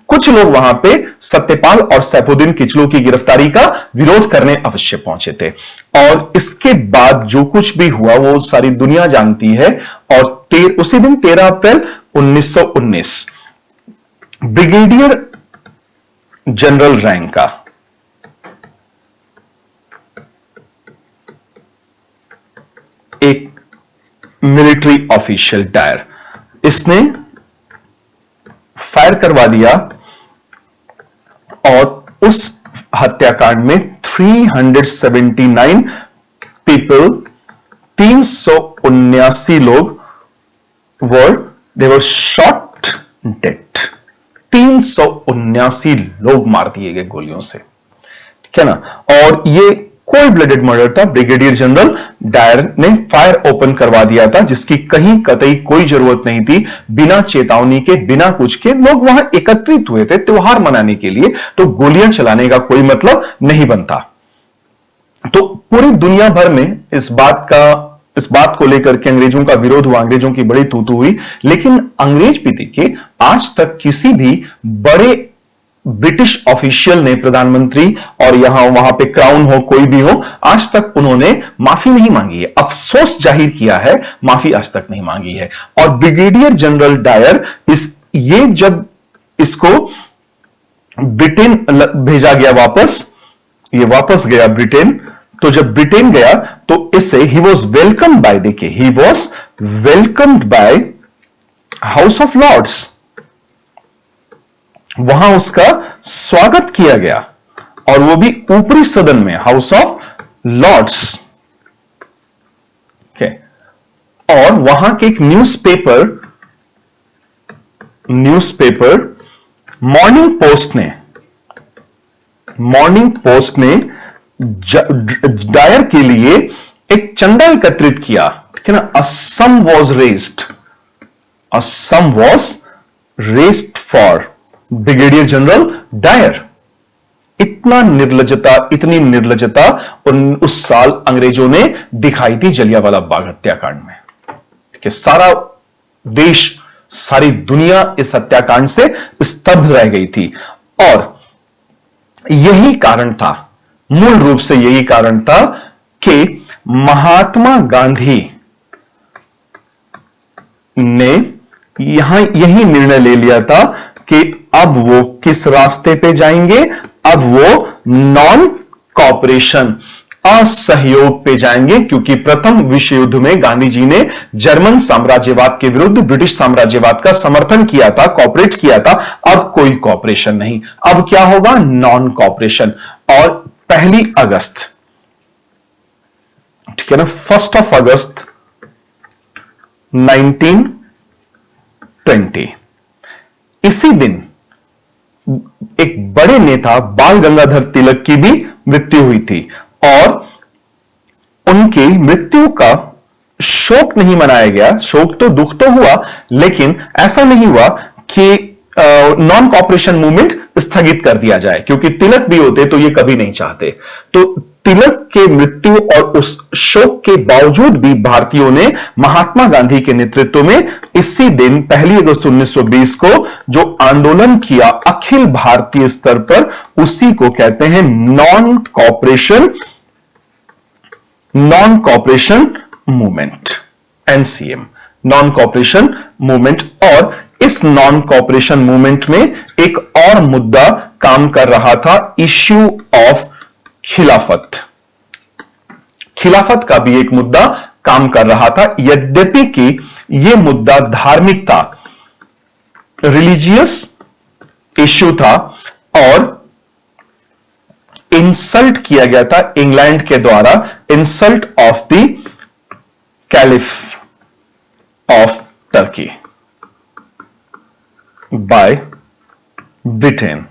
कुछ लोग वहां पे सत्यपाल और सैफुद्दीन किचलू की गिरफ्तारी का विरोध करने अवश्य पहुंचे थे। और इसके बाद जो कुछ भी हुआ वो सारी दुनिया जानती है। और उसी दिन 13 अप्रैल 1919 ब्रिगेडियर जनरल रैंक का एक मिलिट्री ऑफिशियल डायर, इसने फायर करवा दिया और उस हत्याकांड में 379 पीपल, 379 लोग they were shot dead. 379 लोग मार दिए गए गोलियों से, ठीक है ना। और ये कोल्ड ब्लडेड मर्डर था। ब्रिगेडियर जनरल डायर ने फायर ओपन करवा दिया था, जिसकी कहीं कतई कोई जरूरत नहीं थी। बिना चेतावनी के, बिना कुछ के लोग वहां एकत्रित हुए थे त्योहार मनाने के लिए, तो गोलियां चलाने का कोई मतलब नहीं बनता। तो पूरी दुनिया भर में इस बात को लेकर के अंग्रेजों का विरोध हुआ, अंग्रेजों की बड़ी तूतू हुई। लेकिन अंग्रेज भी देखे, आज तक किसी भी बड़े ब्रिटिश ऑफिशियल ने, प्रधानमंत्री और यहां वहां पे क्राउन हो, कोई भी हो, आज तक उन्होंने माफी नहीं मांगी है। अफसोस जाहिर किया है, माफी आज तक नहीं मांगी है। और ब्रिगेडियर जनरल डायर जब इसको ब्रिटेन भेजा गया वापस, ये वापस गया ब्रिटेन। तो जब ब्रिटेन गया तो इससे ही वॉज वेलकम्ड बाय, देखिए, he was welcomed by House of Lords. वहां उसका स्वागत किया गया, और वो भी ऊपरी सदन में, हाउस ऑफ लॉर्ड्स। और वहां के एक न्यूज़पेपर मॉर्निंग पोस्ट ने डायर के लिए एक चंदा एकत्रित किया, ठीक है ना। A sum was raised for Brigadier General Dyer. इतनी निर्लज्जता उस साल अंग्रेजों ने दिखाई थी जलियांवाला बाग हत्याकांड में, ठीक है। सारा देश, सारी दुनिया इस हत्याकांड से स्तब्ध रह गई थी। और यही कारण था, मूल रूप से यही कारण था कि महात्मा गांधी ने यही निर्णय ले लिया था कि अब वो किस रास्ते पे जाएंगे। अब वो नॉन कॉपरेशन, असहयोग पे जाएंगे, क्योंकि प्रथम विश्व युद्ध में गांधी जी ने जर्मन साम्राज्यवाद के विरुद्ध ब्रिटिश साम्राज्यवाद का समर्थन किया था, कॉपरेट किया था। अब कोई कॉपरेशन नहीं, अब क्या होगा, नॉन कॉपरेशन। और 1 अगस्त, ठीक है ना, 1 अगस्त 1920, इसी दिन एक बड़े नेता बाल गंगाधर तिलक की भी मृत्यु हुई थी। और उनकी मृत्यु का शोक नहीं मनाया गया। शोक तो, दुख तो हुआ, लेकिन ऐसा नहीं हुआ कि नॉन कॉपरेशन मूवमेंट स्थगित कर दिया जाए, क्योंकि तिलक भी होते तो ये कभी नहीं चाहते। तो तिलक के मृत्यु और उस शोक के बावजूद भी भारतीयों ने महात्मा गांधी के नेतृत्व में इसी दिन 1 अगस्त 1920 को जो आंदोलन किया अखिल भारतीय स्तर पर, उसी को कहते हैं non cooperation movement, NCM, non cooperation movement. और इस नॉन कॉपरेशन मूवमेंट में एक और मुद्दा काम कर रहा था, इश्यू ऑफ खिलाफत का भी एक मुद्दा काम कर रहा था। यद्यपि कि यह मुद्दा धार्मिक था, रिलीजियस इश्यू था, और इंसल्ट किया गया था इंग्लैंड के द्वारा, insult of the caliph of Turkey by Britain,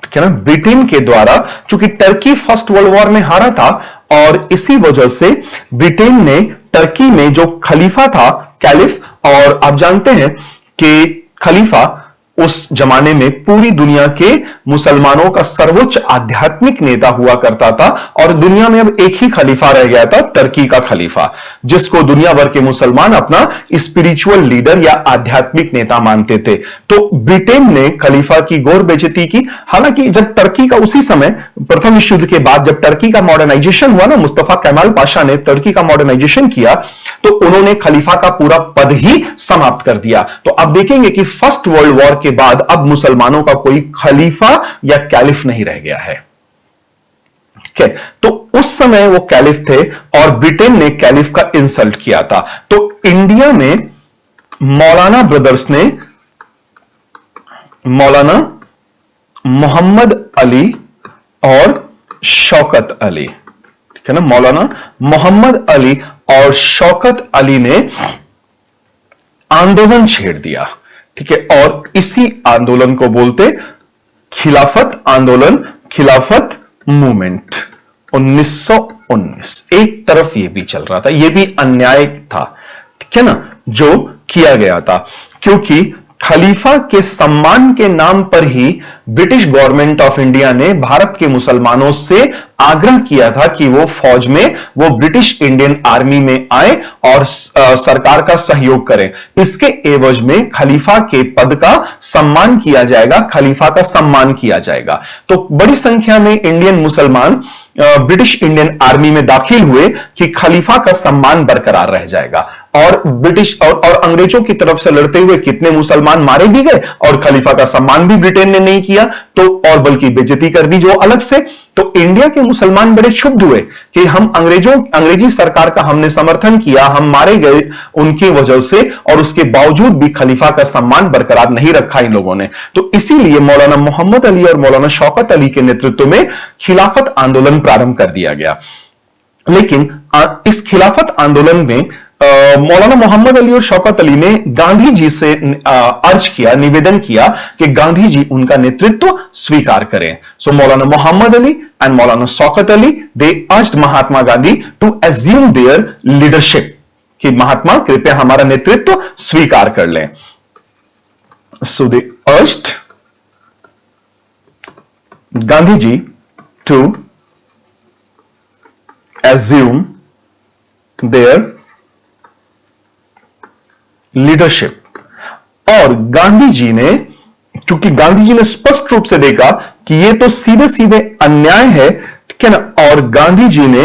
ठीक है ना। ब्रिटेन के द्वारा, चूंकि टर्की फर्स्ट वर्ल्ड वॉर में हारा था, और इसी वजह से ब्रिटेन ने टर्की में जो खलीफा था, कैलिफ, और आप जानते हैं कि खलीफा उस जमाने में पूरी दुनिया के मुसलमानों का सर्वोच्च आध्यात्मिक नेता हुआ करता था। और दुनिया में अब एक ही खलीफा रह गया था, टर्की का खलीफा, जिसको दुनिया भर के मुसलमान अपना स्पिरिचुअल लीडर या आध्यात्मिक नेता मानते थे। तो ब्रिटेन ने खलीफा की घोर बेइज्जती की। हालांकि जब टर्की का, उसी समय प्रथम विश्व युद्ध के बाद जब टर्की का मॉडर्नाइजेशन हुआ ना, मुस्तफा केमाल पाशा ने टर्की का मॉडर्नाइजेशन किया, तो उन्होंने खलीफा का पूरा पद ही समाप्त कर दिया। तो अब देखेंगे कि फर्स्ट वर्ल्ड वॉर के बाद अब मुसलमानों का कोई खलीफा या कैलिफ नहीं रह गया है, ठीक है। तो उस समय वो कैलिफ थे और ब्रिटेन ने कैलिफ का इंसल्ट किया था। तो इंडिया में मौलाना ब्रदर्स ने मौलाना मोहम्मद अली और शौकत अली, ठीक है ना। मौलाना मोहम्मद अली और शौकत अली ने आंदोलन छेड़ दिया, ठीक है, और इसी आंदोलन को बोलते खिलाफत आंदोलन, खिलाफत मूवमेंट 1919। एक तरफ ये भी चल रहा था, ये भी अन्याय था, ठीक है ना, जो किया गया था, क्योंकि खलीफा के सम्मान के नाम पर ही ब्रिटिश गवर्नमेंट ऑफ इंडिया ने भारत के मुसलमानों से आग्रह किया था कि वो फौज में, वो ब्रिटिश इंडियन आर्मी में आए और सरकार का सहयोग करें। इसके एवज में खलीफा के पद का सम्मान किया जाएगा, खलीफा का सम्मान किया जाएगा। तो बड़ी संख्या में इंडियन मुसलमान ब्रिटिश इंडियन आर्मी में दाखिल हुए कि खलीफा का सम्मान बरकरार रह जाएगा। और ब्रिटिश और अंग्रेजों की तरफ से लड़ते हुए कितने मुसलमान मारे भी गए और खलीफा का सम्मान भी ब्रिटेन ने नहीं किया, तो और बल्कि बेइज्जती कर दी जो अलग से। तो इंडिया के मुसलमान बड़े क्षुब्ध हुए कि हम अंग्रेजी सरकार का हमने समर्थन किया, हम मारे गए उनकी वजह से, और उसके बावजूद भी खलीफा का सम्मान बरकरार नहीं रखा इन लोगों ने। तो इसीलिए मौलाना मोहम्मद अली और मौलाना शौकत अली के नेतृत्व में खिलाफत आंदोलन प्रारंभ कर दिया गया। लेकिन इस खिलाफत आंदोलन में मौलाना मोहम्मद अली और शौकत अली ने गांधी जी से अर्ज किया, निवेदन किया कि गांधी जी उनका नेतृत्व स्वीकार करें। सो मौलाना Mohammad Ali and Maulana Shaukat Ali, they urged Mahatma Gandhi to assume their leadership, कि महात्मा कृपया हमारा नेतृत्व स्वीकार कर लें। So they urged Gandhi ji to assume their leadership. और गांधी जी ने, क्योंकि गांधी जी ने स्पष्ट रूप से देखा कि यह तो सीधे सीधे अन्याय है, ठीक है ना, और गांधी जी ने,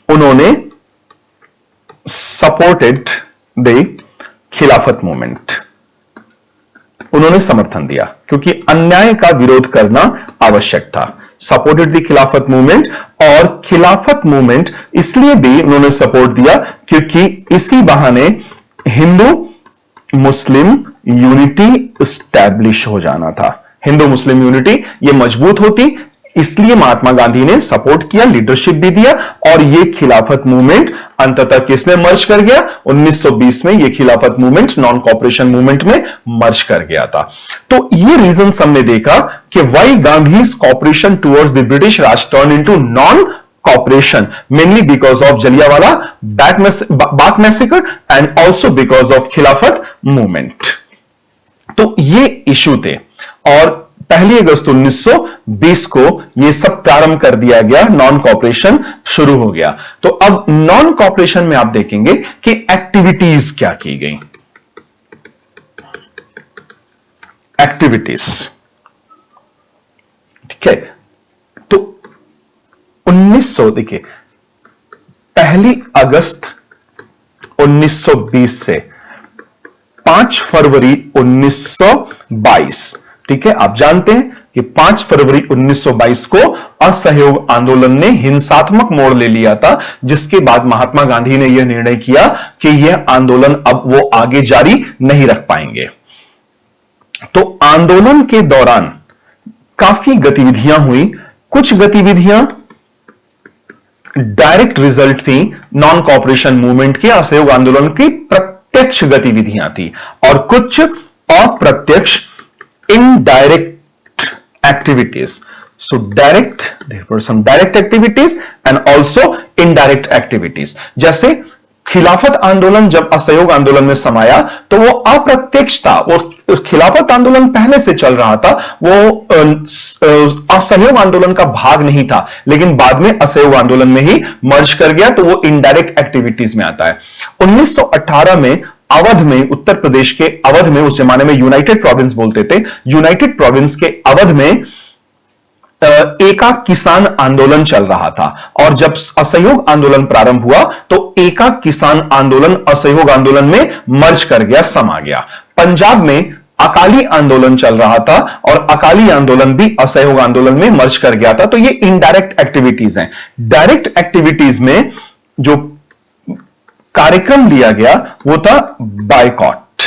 उन्होंने सपोर्टेड द खिलाफत मूवमेंट, उन्होंने समर्थन दिया, क्योंकि अन्याय का विरोध करना आवश्यक था। सपोर्टेड द खिलाफत मूवमेंट, और खिलाफत मूवमेंट इसलिए भी उन्होंने सपोर्ट दिया क्योंकि इसी बहाने हिंदू मुस्लिम यूनिटी स्टैब्लिश हो जाना था। हिंदू मुस्लिम यूनिटी ये मजबूत होती, इसलिए महात्मा गांधी ने सपोर्ट किया, लीडरशिप भी दिया, और ये खिलाफत मूवमेंट अंततः किसमें मर्ज कर गया? 1920 में ये खिलाफत मूवमेंट नॉन कॉपरेशन मूवमेंट में मर्ज कर गया था। तो ये रीजन हमने देखा कि why Gandhi's cooperation towards the British Raj turn into non cooperation, mainly because of Jallianwala Bagh massacre and also because of खिलाफत मूवमेंट। तो ये इशू थे, और 1 अगस्त 1920 को ये सब प्रारंभ कर दिया गया, नॉन कॉपरेशन शुरू हो गया। तो अब नॉन कॉपरेशन में आप देखेंगे कि एक्टिविटीज क्या की गई। एक्टिविटीज, ठीक है, तो 1900 देखिए 1 अगस्त 1920 से 5 फरवरी 1922, ठीक है, आप जानते हैं कि 5 फरवरी 1922 को असहयोग आंदोलन ने हिंसात्मक मोड़ ले लिया था, जिसके बाद महात्मा गांधी ने यह निर्णय किया कि यह आंदोलन अब वो आगे जारी नहीं रख पाएंगे। तो आंदोलन के दौरान काफी गतिविधियां हुई। कुछ गतिविधियां डायरेक्ट रिजल्ट थी नॉन कॉपरेशन मूवमेंट के, असहयोग आंदोलन की प्रत्यक्ष गतिविधियां थी, और कुछ अप्रत्यक्ष indirect activities. So direct, there were some direct activities and also indirect activities. जैसे खिलाफत आंदोलन जब असहयोग आंदोलन में समाया तो वो अप्रत्यक्ष था, वो खिलाफत आंदोलन पहले से चल रहा था, वो असहयोग आंदोलन का भाग नहीं था, लेकिन बाद में असहयोग आंदोलन में ही मर्ज कर गया, तो वो इनडायरेक्ट एक्टिविटीज में आता है। 1918 में अवध में, उत्तर प्रदेश के अवध में, उस जमाने में यूनाइटेड प्रोविंस बोलते थे, यूनाइटेड प्रोविंस के अवध में एका किसान आंदोलन चल रहा था, और जब असहयोग आंदोलन प्रारंभ हुआ तो एका किसान आंदोलन असहयोग आंदोलन में मर्ज कर गया, समा गया। पंजाब में अकाली आंदोलन चल रहा था, और अकाली आंदोलन भी असहयोग आंदोलन में मर्ज कर गया था। तो ये इनडायरेक्ट एक्टिविटीज हैं। डायरेक्ट एक्टिविटीज में जो कार्यक्रम लिया गया वो था बायकॉट।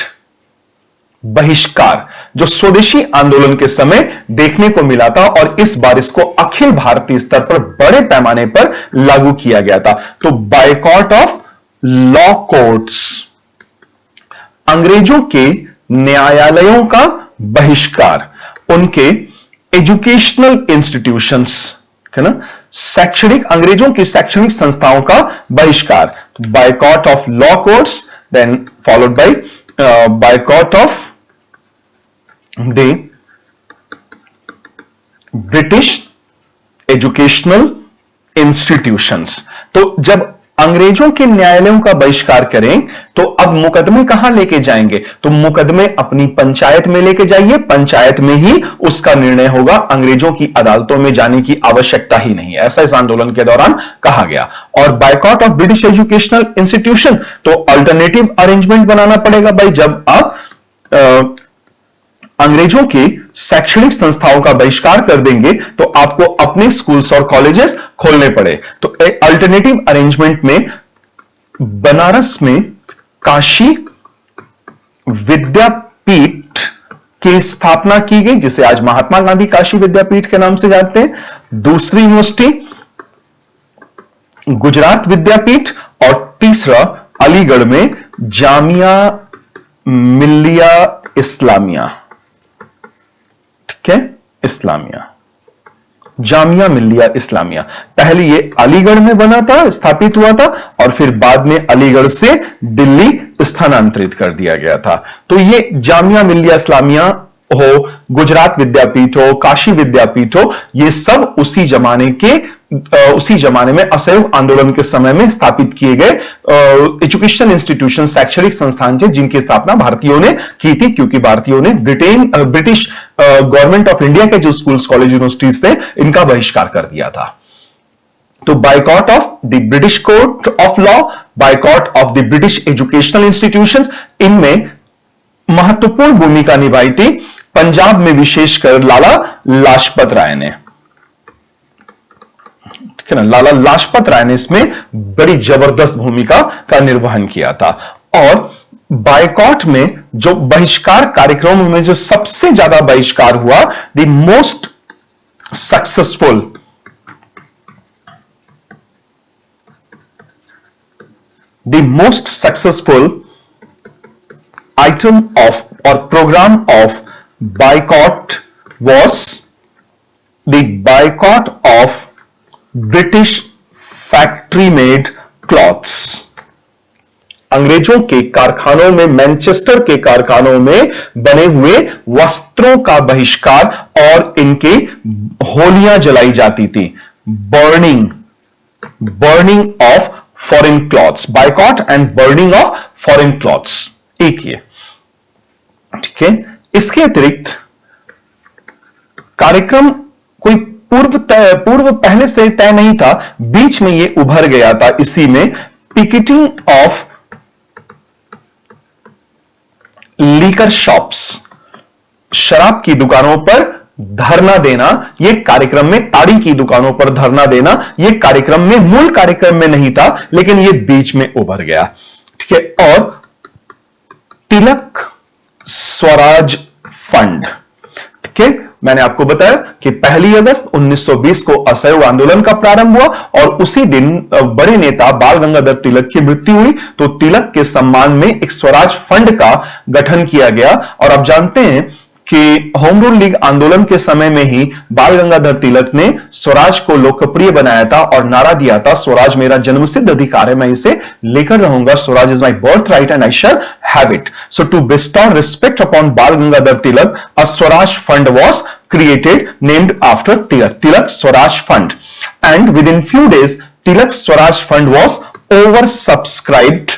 बहिष्कार जो स्वदेशी आंदोलन के समय देखने को मिला था और इस बार इसको अखिल भारतीय स्तर पर बड़े पैमाने पर लागू किया गया था। तो बायकॉट ऑफ लॉ कोर्ट्स, अंग्रेजों के न्यायालयों का बहिष्कार, उनके एजुकेशनल इंस्टीट्यूशंस है ना, शैक्षणिक, अंग्रेजों की शैक्षणिक संस्थाओं का बहिष्कार, boycott of law courts, then followed by boycott of the British educational institutions. तो जब अंग्रेजों के न्यायालयों का बहिष्कार करें तो अब मुकदमे कहां लेके जाएंगे, तो मुकदमे अपनी पंचायत में लेके जाइए, पंचायत में ही उसका निर्णय होगा, अंग्रेजों की अदालतों में जाने की आवश्यकता ही नहीं है, ऐसा इस आंदोलन के दौरान कहा गया। और boycott of British educational institution, तो अल्टरनेटिव अरेंजमेंट बनाना पड़ेगा भाई, जब आप अंग्रेजों की शैक्षणिक संस्थाओं का बहिष्कार कर देंगे तो आपको अपने स्कूल्स और कॉलेजेस खोलने पड़े। तो अल्टरनेटिव अरेंजमेंट में बनारस में काशी विद्यापीठ की स्थापना की गई, जिसे आज महात्मा गांधी काशी विद्यापीठ के नाम से जानते हैं। दूसरी यूनिवर्सिटी गुजरात विद्यापीठ, और तीसरा अलीगढ़ में जामिया मिल्लिया इस्लामिया, ठीक है, इस्लामिया, जामिया मिल्लिया इस्लामिया। पहले ये अलीगढ़ में बना था, स्थापित हुआ था, और फिर बाद में अलीगढ़ से दिल्ली स्थानांतरित कर दिया गया था। तो ये जामिया मिल्लिया इस्लामिया हो, गुजरात विद्यापीठ हो, काशी विद्यापीठ हो, ये सब उसी जमाने में असहयोग आंदोलन के समय में स्थापित किए गए एजुकेशनल इंस्टीट्यूशन, शैक्षणिक संस्थान थे, जिनकी स्थापना भारतीयों ने की थी, क्योंकि भारतीयों ने ब्रिटिश गवर्नमेंट ऑफ इंडिया के जो स्कूल्स, कॉलेज, यूनिवर्सिटीज थे, इनका बहिष्कार कर दिया था। तो boycott of the British court of law, boycott of the British educational institutions, इनमें महत्वपूर्ण भूमिका निभाई थी पंजाब में विशेषकर लाला लाजपत राय ने, ठीक है ना, लाला लाजपत राय ने इसमें बड़ी जबरदस्त भूमिका का निर्वहन किया था। और बायकॉट में जो बहिष्कार कार्यक्रमों में जो सबसे ज्यादा बहिष्कार हुआ, the most successful item of or program of boycott was the boycott of British factory made cloths। अंग्रेजों के कारखानों में, मैनचेस्टर के कारखानों में बने हुए वस्त्रों का बहिष्कार, और इनके होलियां जलाई जाती थी, burning of foreign clothes, boycott and burning of foreign clothes, एक ये, ठीक है। इसके अतिरिक्त कार्यक्रम कोई पूर्व पहले से तय नहीं था, बीच में ये उभर गया था, इसी में पिकेटिंग ऑफ लीकर शॉप्स, शराब की दुकानों पर धरना देना, यह कार्यक्रम में, ताड़ी की दुकानों पर धरना देना, यह कार्यक्रम में, मूल कार्यक्रम में नहीं था, लेकिन यह बीच में उभर गया, ठीक है। और तिलक स्वराज फंड, ठीक है, मैंने आपको बताया कि 1 अगस्त 1920 को असहयोग आंदोलन का प्रारंभ हुआ, और उसी दिन बड़े नेता बाल गंगाधर तिलक की मृत्यु हुई, तो तिलक के सम्मान में एक स्वराज फंड का गठन किया गया। और आप जानते हैं कि होम रूल लीग आंदोलन के समय में ही बाल गंगाधर तिलक ने स्वराज को लोकप्रिय बनाया था और नारा दिया था, स्वराज मेरा जन्मसिद्ध अधिकार है, मैं इसे लेकर रहूंगा, swaraj is my birth right and I shall have it. So to bestow respect upon Bal Gangadhar Tilak, a Swaraj Fund was created named after Tilak, Tilak Swaraj Fund, and within few days Tilak Swaraj Fund was oversubscribed।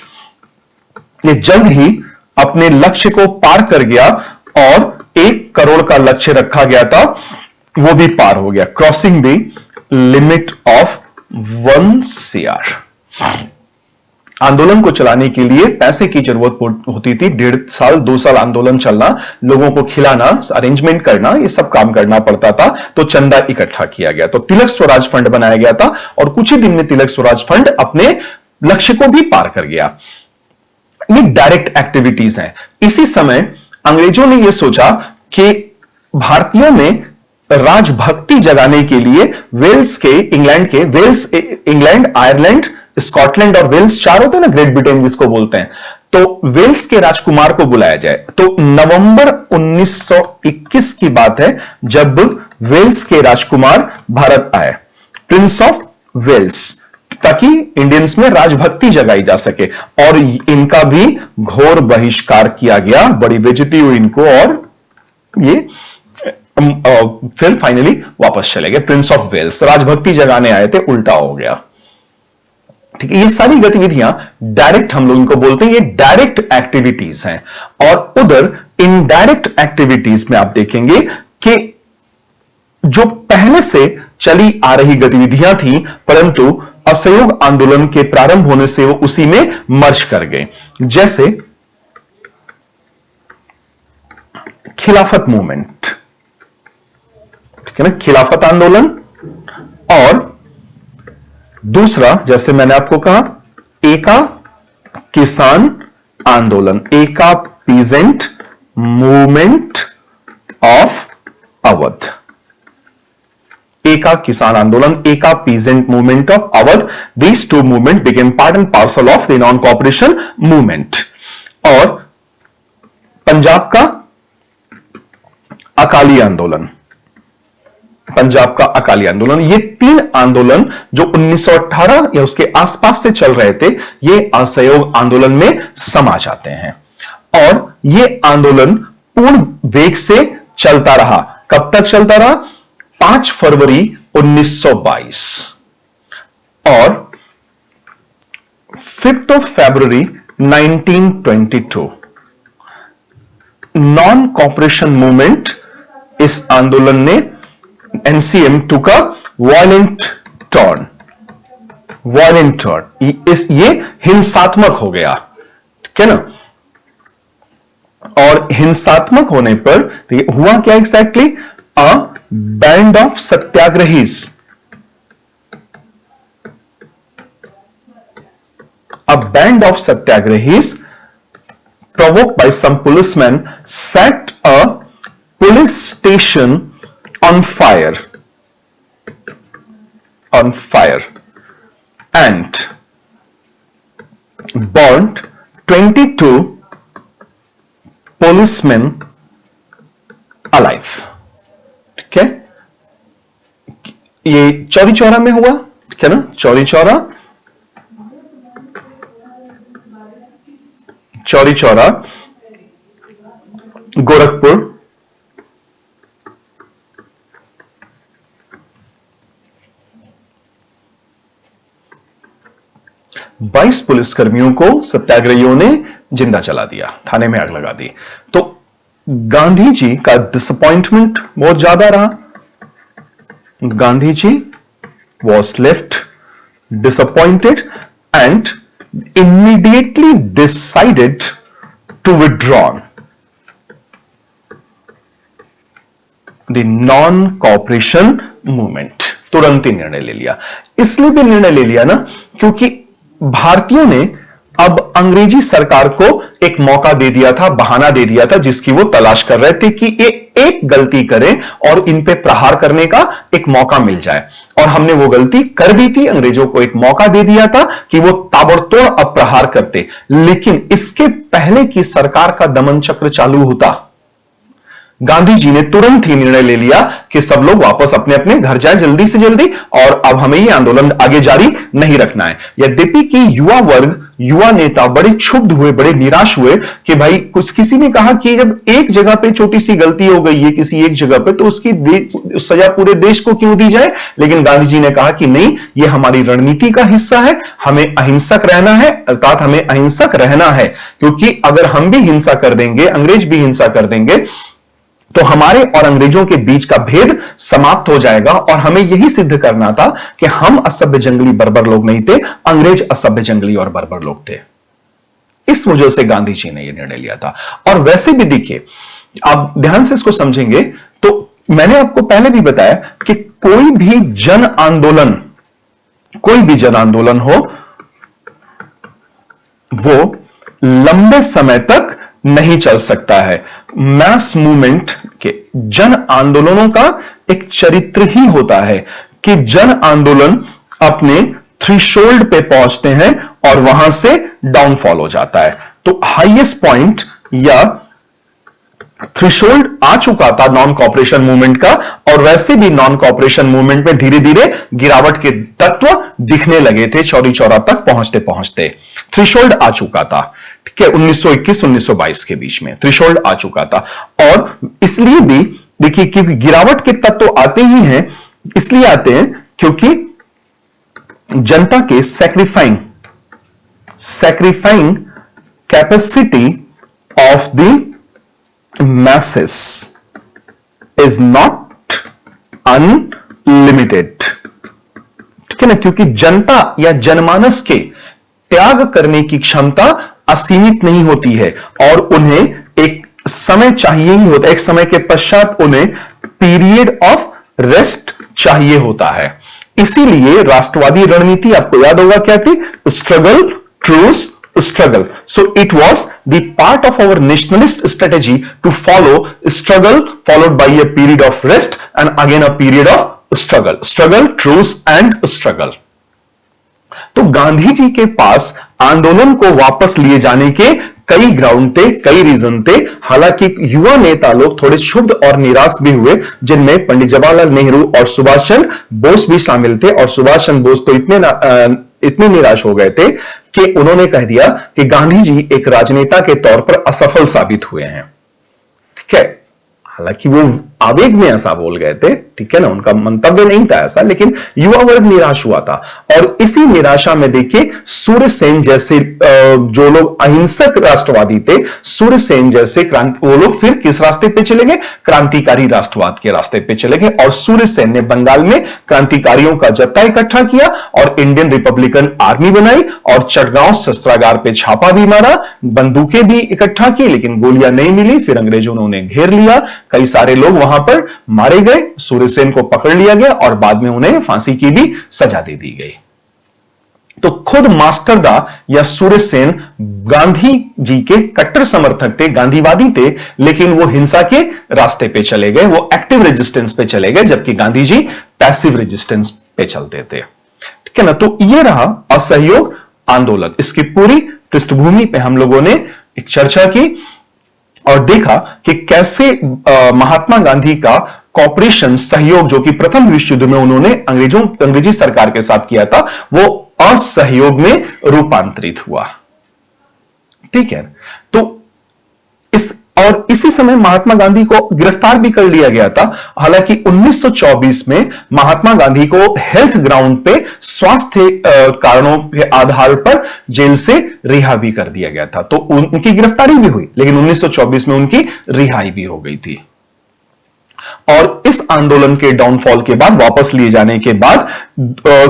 ये जल्द ही अपने लक्ष्य को पार कर गया, और 1 करोड़ का लक्ष्य रखा गया था, वो भी पार हो गया, crossing the limit of 1 CR। आंदोलन को चलाने के लिए पैसे की जरूरत होती थी, 1.5 साल 2 साल आंदोलन चलना, लोगों को खिलाना, अरेंजमेंट करना, ये सब काम करना पड़ता था, तो चंदा इकट्ठा किया गया, तो तिलक स्वराज फंड बनाया गया था, और कुछ ही दिन में तिलक स्वराज फंड अपने लक्ष्य को भी पार कर गया। ये डायरेक्ट एक्टिविटीज हैं। इसी समय अंग्रेजों ने यह सोचा कि भारतीयों में राजभक्ति जगाने के लिए वेल्स, इंग्लैंड, आयरलैंड, स्कॉटलैंड और वेल्स चार होते हैं ना, ग्रेट ब्रिटेन जिसको बोलते हैं, तो वेल्स के राजकुमार को बुलाया जाए। तो नवंबर 1921 की बात है जब वेल्स के राजकुमार भारत आए, प्रिंस ऑफ वेल्स, ताकि इंडियंस में राजभक्ति जगाई जा सके, और इनका भी घोर बहिष्कार किया गया, बड़ी बेइज्जती हुई इनको, और ये फिर फाइनली वापस चले गए। प्रिंस ऑफ वेल्स राजभक्ति जगाने आए थे, उल्टा हो गया। ठीक है, ये सारी गतिविधियां डायरेक्ट हम लोग इनको बोलते हैं, ये डायरेक्ट एक्टिविटीज हैं। और उधर इनडायरेक्ट एक्टिविटीज में आप देखेंगे कि जो पहले से चली आ रही गतिविधियां थी, परंतु असहयोग आंदोलन के प्रारंभ होने से वो उसी में मर्ज कर गए। जैसे खिलाफत मूवमेंट, ठीक है ना, खिलाफत आंदोलन, और दूसरा जैसे मैंने आपको कहा एका किसान आंदोलन, एका पीजेंट मूवमेंट ऑफ अवध, एका किसान आंदोलन, एका peasant movement of Awadh, these two movement became part and parcel of the non cooperation movement. और पंजाब का अकाली आंदोलन, पंजाब का अकाली आंदोलन, ये तीन आंदोलन जो 1918 या उसके आसपास से चल रहे थे, ये असहयोग आंदोलन में समा जाते हैं। और ये आंदोलन पूर्ण वेग से चलता रहा। कब तक चलता रहा? 5 फरवरी 1922 और 5th of February 1922। Non cooperation movement, इस आंदोलन ने एनसीएम टुक अ वायलेंट टर्न, ये हिंसात्मक हो गया, ठीक है ना। और हिंसात्मक होने पर हुआ क्या exactly? A band of satyagrahis, a band of satyagrahis provoked by some policemen set a police station on fire and burned 22 policemen alive। ठीक है, ये चौरी चौरा में हुआ, ठीक है ना, चौरी चौरा गोरखपुर, बाईस पुलिसकर्मियों को सत्याग्रहियों ने जिंदा जला दिया, थाने में आग लगा दी। तो गांधी जी का डिसअपॉइंटमेंट बहुत ज्यादा रहा। Gandhi ji was left disappointed and immediately decided to withdraw the non-cooperation movement। तुरंत ही निर्णय ले लिया। इसलिए भी निर्णय ले लिया ना क्योंकि भारतीयों ने अब अंग्रेजी सरकार को एक मौका दे दिया था, बहाना दे दिया था, जिसकी वो तलाश कर रहे थे कि ये एक गलती करें और इन पे प्रहार करने का एक मौका मिल जाए। और हमने वो गलती कर दी थी, अंग्रेजों को एक मौका दे दिया था कि वो ताबड़तोड़ अब प्रहार करते। लेकिन इसके पहले की सरकार का दमन चक्र चालू होता, गांधी जी ने तुरंत ही निर्णय ले लिया कि सब लोग वापस अपने अपने घर जाएं जल्दी से जल्दी, और अब हमें ये आंदोलन आगे जारी नहीं रखना है। यद्यपि कि युवा वर्ग, युवा नेता बड़े क्षुब्ध हुए, बड़े निराश हुए कि भाई किसी ने कहा कि जब एक जगह पे छोटी सी गलती हो गई है किसी एक जगह पे, तो उसकी सजा पूरे देश को क्यों दी जाए। लेकिन गांधी जी ने कहा कि नहीं, ये हमारी रणनीति का हिस्सा है, हमें अहिंसक रहना है, अर्थात हमें अहिंसक रहना है, क्योंकि अगर हम भी हिंसा कर देंगे, अंग्रेज भी हिंसा कर देंगे, तो हमारे और अंग्रेजों के बीच का भेद समाप्त हो जाएगा। और हमें यही सिद्ध करना था कि हम असभ्य जंगली बर्बर लोग नहीं थे, अंग्रेज असभ्य जंगली और बर्बर लोग थे। इस वजह से गांधी जी ने यह निर्णय लिया था। और वैसे भी देखिए, आप ध्यान से इसको समझेंगे तो मैंने आपको पहले भी बताया कि कोई भी जन आंदोलन हो, वो लंबे समय तक नहीं चल सकता है। मैस मूवमेंट के जन आंदोलनों का एक चरित्र ही होता है कि जन आंदोलन अपने थ्रेशोल्ड पे पहुंचते हैं और वहां से डाउनफॉल हो जाता है। तो हाईएस्ट पॉइंट या थ्रेशोल्ड आ चुका था नॉन कॉपरेशन मूवमेंट का, और वैसे भी नॉन कॉपरेशन मूवमेंट में धीरे धीरे गिरावट के तत्व दिखने लगे थे। चौरी चौरा तक पहुंचते पहुंचते थ्रेशोल्ड आ चुका था। ठीक है, 1921-1922 के बीच में थ्रेशोल्ड आ चुका था। और इसलिए भी देखिए कि गिरावट के तत्व आते ही हैं, इसलिए आते हैं क्योंकि जनता के sacrificing capacity of the masses is not unlimited। ठीक है ना, क्योंकि जनता या जनमानस के त्याग करने की क्षमता असीमित नहीं होती है और उन्हें एक समय चाहिए ही होता है। एक समय के पश्चात उन्हें पीरियड ऑफ रेस्ट चाहिए होता है। इसीलिए राष्ट्रवादी रणनीति आपको याद होगा क्या थी? Struggle, truce, struggle। So it was the part of our nationalist strategy to follow struggle followed by a period of rest and again a period of struggle, truce and struggle। तो गांधी जी के पास आंदोलन को वापस लिए जाने के कई ग्राउंड थे, कई रीजन थे। हालांकि युवा नेता लोग थोड़े क्षुब्ध और निराश भी हुए, जिनमें पंडित जवाहरलाल नेहरू और सुभाष चंद्र बोस भी शामिल थे। और सुभाष चंद्र बोस तो इतने निराश हो गए थे कि उन्होंने कह दिया कि गांधी जी एक राजनेता के तौर पर असफल साबित हुए हैं। ठीक है, हालांकि वो आवेग में ऐसा बोल गए थे, ठीक है ना, उनका मंतव्य नहीं था ऐसा, लेकिन युवा वर्ग निराश हुआ था। और इसी निराशा में देखिए सूर्यसेन जैसे जो लोग अहिंसक राष्ट्रवादी थे, सूर्यसेन जैसे वो लोग फिर किस रास्ते पे चले गए? क्रांतिकारी राष्ट्रवाद के रास्ते पे चले गए। और सूर्यसेन ने बंगाल में क्रांतिकारियों का जत्था इकट्ठा किया और इंडियन रिपब्लिकन आर्मी बनाई और चटगांव शस्त्रागार पे छापा भी मारा, बंदूकें भी इकट्ठा की, लेकिन गोलियां नहीं मिली। फिर अंग्रेजों ने उन्हें घेर लिया, कई सारे लोग वहां पर मारे गए, सूर्यसेन को पकड़ लिया गया और बाद में उन्हें फांसी की भी सजा दे दी गई। तो खुद मास्टरदा या सूर्यसेन गांधी जी के कट्टर समर्थक थे, गांधीवादी थे, लेकिन वो हिंसा के रास्ते पे चले गए, वो एक्टिव रेजिस्टेंस पे चले गए, जबकि गांधी जी पैसिव रेजिस्टेंस पे चलते थे। ठीक है ना, तो ये रहा असहयोग आंदोलन। इसकी पूरी पृष्ठभूमि पे हम लोगों ने एक चर्चा की और देखा कि कैसे महात्मा गांधी का कॉपरेशन, सहयोग, जो कि प्रथम विश्व युद्ध में उन्होंने अंग्रेजी सरकार के साथ किया था, वो असहयोग में रूपांतरित हुआ। ठीक है, तो इसी समय महात्मा गांधी को गिरफ्तार भी कर लिया गया था। हालांकि 1924 में महात्मा गांधी को हेल्थ ग्राउंड पे स्वास्थ्य कारणों के आधार पर जेल से रिहा भी कर दिया गया था। तो उनकी गिरफ्तारी भी हुई, लेकिन 1924 में उनकी रिहाई भी हो गई थी। और इस आंदोलन के डाउनफॉल के बाद, वापस लिए जाने के बाद,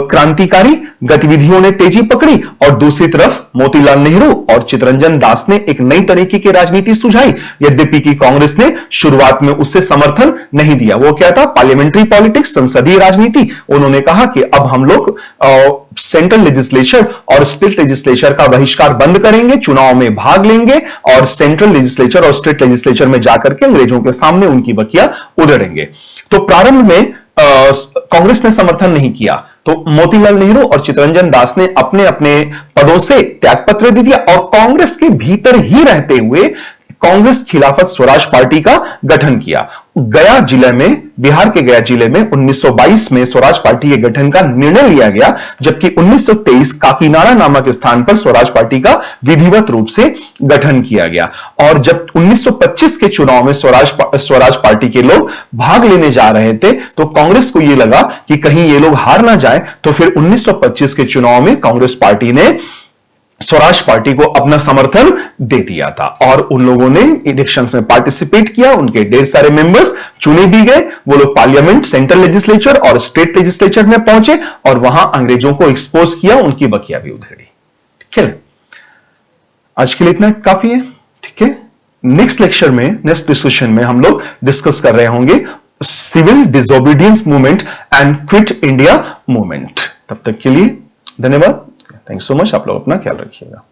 क्रांतिकारी गतिविधियों ने तेजी पकड़ी और दूसरी तरफ मोतीलाल नेहरू और चित्तरंजन दास ने एक नई तरीके की राजनीति सुझाई। यद्यपि कि कांग्रेस ने शुरुआत में उससे समर्थन नहीं दिया। वो क्या था? पार्लियामेंट्री पॉलिटिक्स, संसदीय राजनीति। उन्होंने कहा कि अब हम लोग सेंट्रल लेजिस्लेचर और स्टेट लेजिस्लेचर का बहिष्कार बंद करेंगे, चुनाव में भाग लेंगे और सेंट्रल लेजिस्लेचर और स्टेट लेजिस्लेचर में जाकर के अंग्रेजों के सामने उनकी बकिया उधेड़ेंगे। तो प्रारंभ में कांग्रेस ने समर्थन नहीं किया, तो मोतीलाल नेहरू और चित्तरंजन दास ने अपने अपने पदों से त्यागपत्र दे दिया और कांग्रेस के भीतर ही रहते हुए कांग्रेस खिलाफत स्वराज पार्टी का गठन किया। गया जिले में, बिहार के गया जिले में 1922 में स्वराज पार्टी के गठन का निर्णय लिया गया, जबकि 1923 काकीनाडा नामक स्थान पर स्वराज पार्टी का विधिवत रूप से गठन किया गया। और जब 1925 के चुनाव में स्वराज पार्टी के लोग भाग लेने जा रहे थे, तो कांग्रेस को यह लगा कि कहीं ये लोग हार ना जाए, तो फिर 1925 के चुनाव में कांग्रेस पार्टी ने स्वराज पार्टी को अपना समर्थन दे दिया था और उन लोगों ने इलेक्शंस में पार्टिसिपेट किया। उनके ढेर सारे मेंबर्स चुने भी गए। वो लोग पार्लियामेंट, सेंट्रल लेजिस्लेचर और स्टेट लेजिस्लेचर में पहुंचे और वहां अंग्रेजों को एक्सपोज किया, उनकी बकिया भी उधेड़ी। ठीक है, आज के लिए इतना काफी है। ठीक है, नेक्स्ट लेक्चर में, नेक्स्ट डिस्कशन में हम लोग डिस्कस कर रहे होंगे civil disobedience movement and quit India movement. तब तक के लिए धन्यवाद। Thank you so much. आप लोग अपना ख्याल रखिएगा।